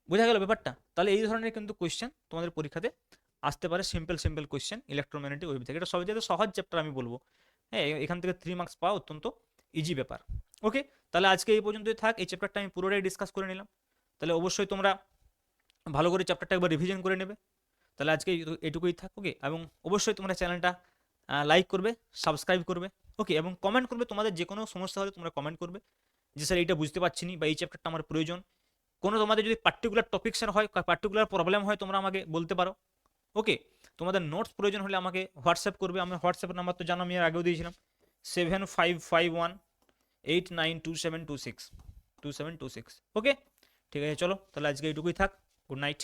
বোঝা গেল ব্যাপারটা? তাহলে এই ধরনের কিন্তু কোয়েশ্চেন তোমাদের পরীক্ষাতে আসতে পারে, সিম্পল কোয়েশ্চেন ইলেকট্রোম্যাগনেটিক ওয়েভ থেকে। এটা সবচেয়ে সহজ চ্যাপ্টার আমি বলবো, হ্যাঁ, এখান থেকে 3 মার্কস পাওয়া অত্যন্ত ইজি ব্যাপার। ওকে, তাহলে আজকে এই পর্যন্তই থাক, এই চ্যাপ্টারটা আমি পুরোটাই ডিসকাস করে নিলাম। তাহলে অবশ্যই তোমরা ভালো করে চ্যাপ্টারটা একবার রিভিশন করে নেবে। তাহলে আজকে এটুকুই থাক, ওকে, এবং অবশ্যই তোমরা চ্যানেলটা লাইক করবে, সাবস্ক্রাইব করবে, ওকে, এবং কমেন্ট করবে, তোমাদের যে কোনো সমস্যা হলে তোমরা কমেন্ট করবে যে স্যার এইটা বুঝতে পারছি না বা এই চ্যাপ্টারটা আমার প্রয়োজন। কোনো তোমাদের যদি পার্টিকুলার টপিক্সের হয়, পার্টিকুলার প্রবলেম হয়, তোমরা আমাকে বলতে পারো। ওকে, তোমাদের নোটস প্রয়োজন হলে আমাকে হোয়াটসঅ্যাপ করবে, আমি হোয়াটসঅ্যাপের নাম্বার তো জানো আমি এর আগেও দিয়েছিলাম, 7551892726 2726। ওকে, ঠিক আছে, চলো তাহলে আজকে এইটুকুই থাক, গুড নাইট।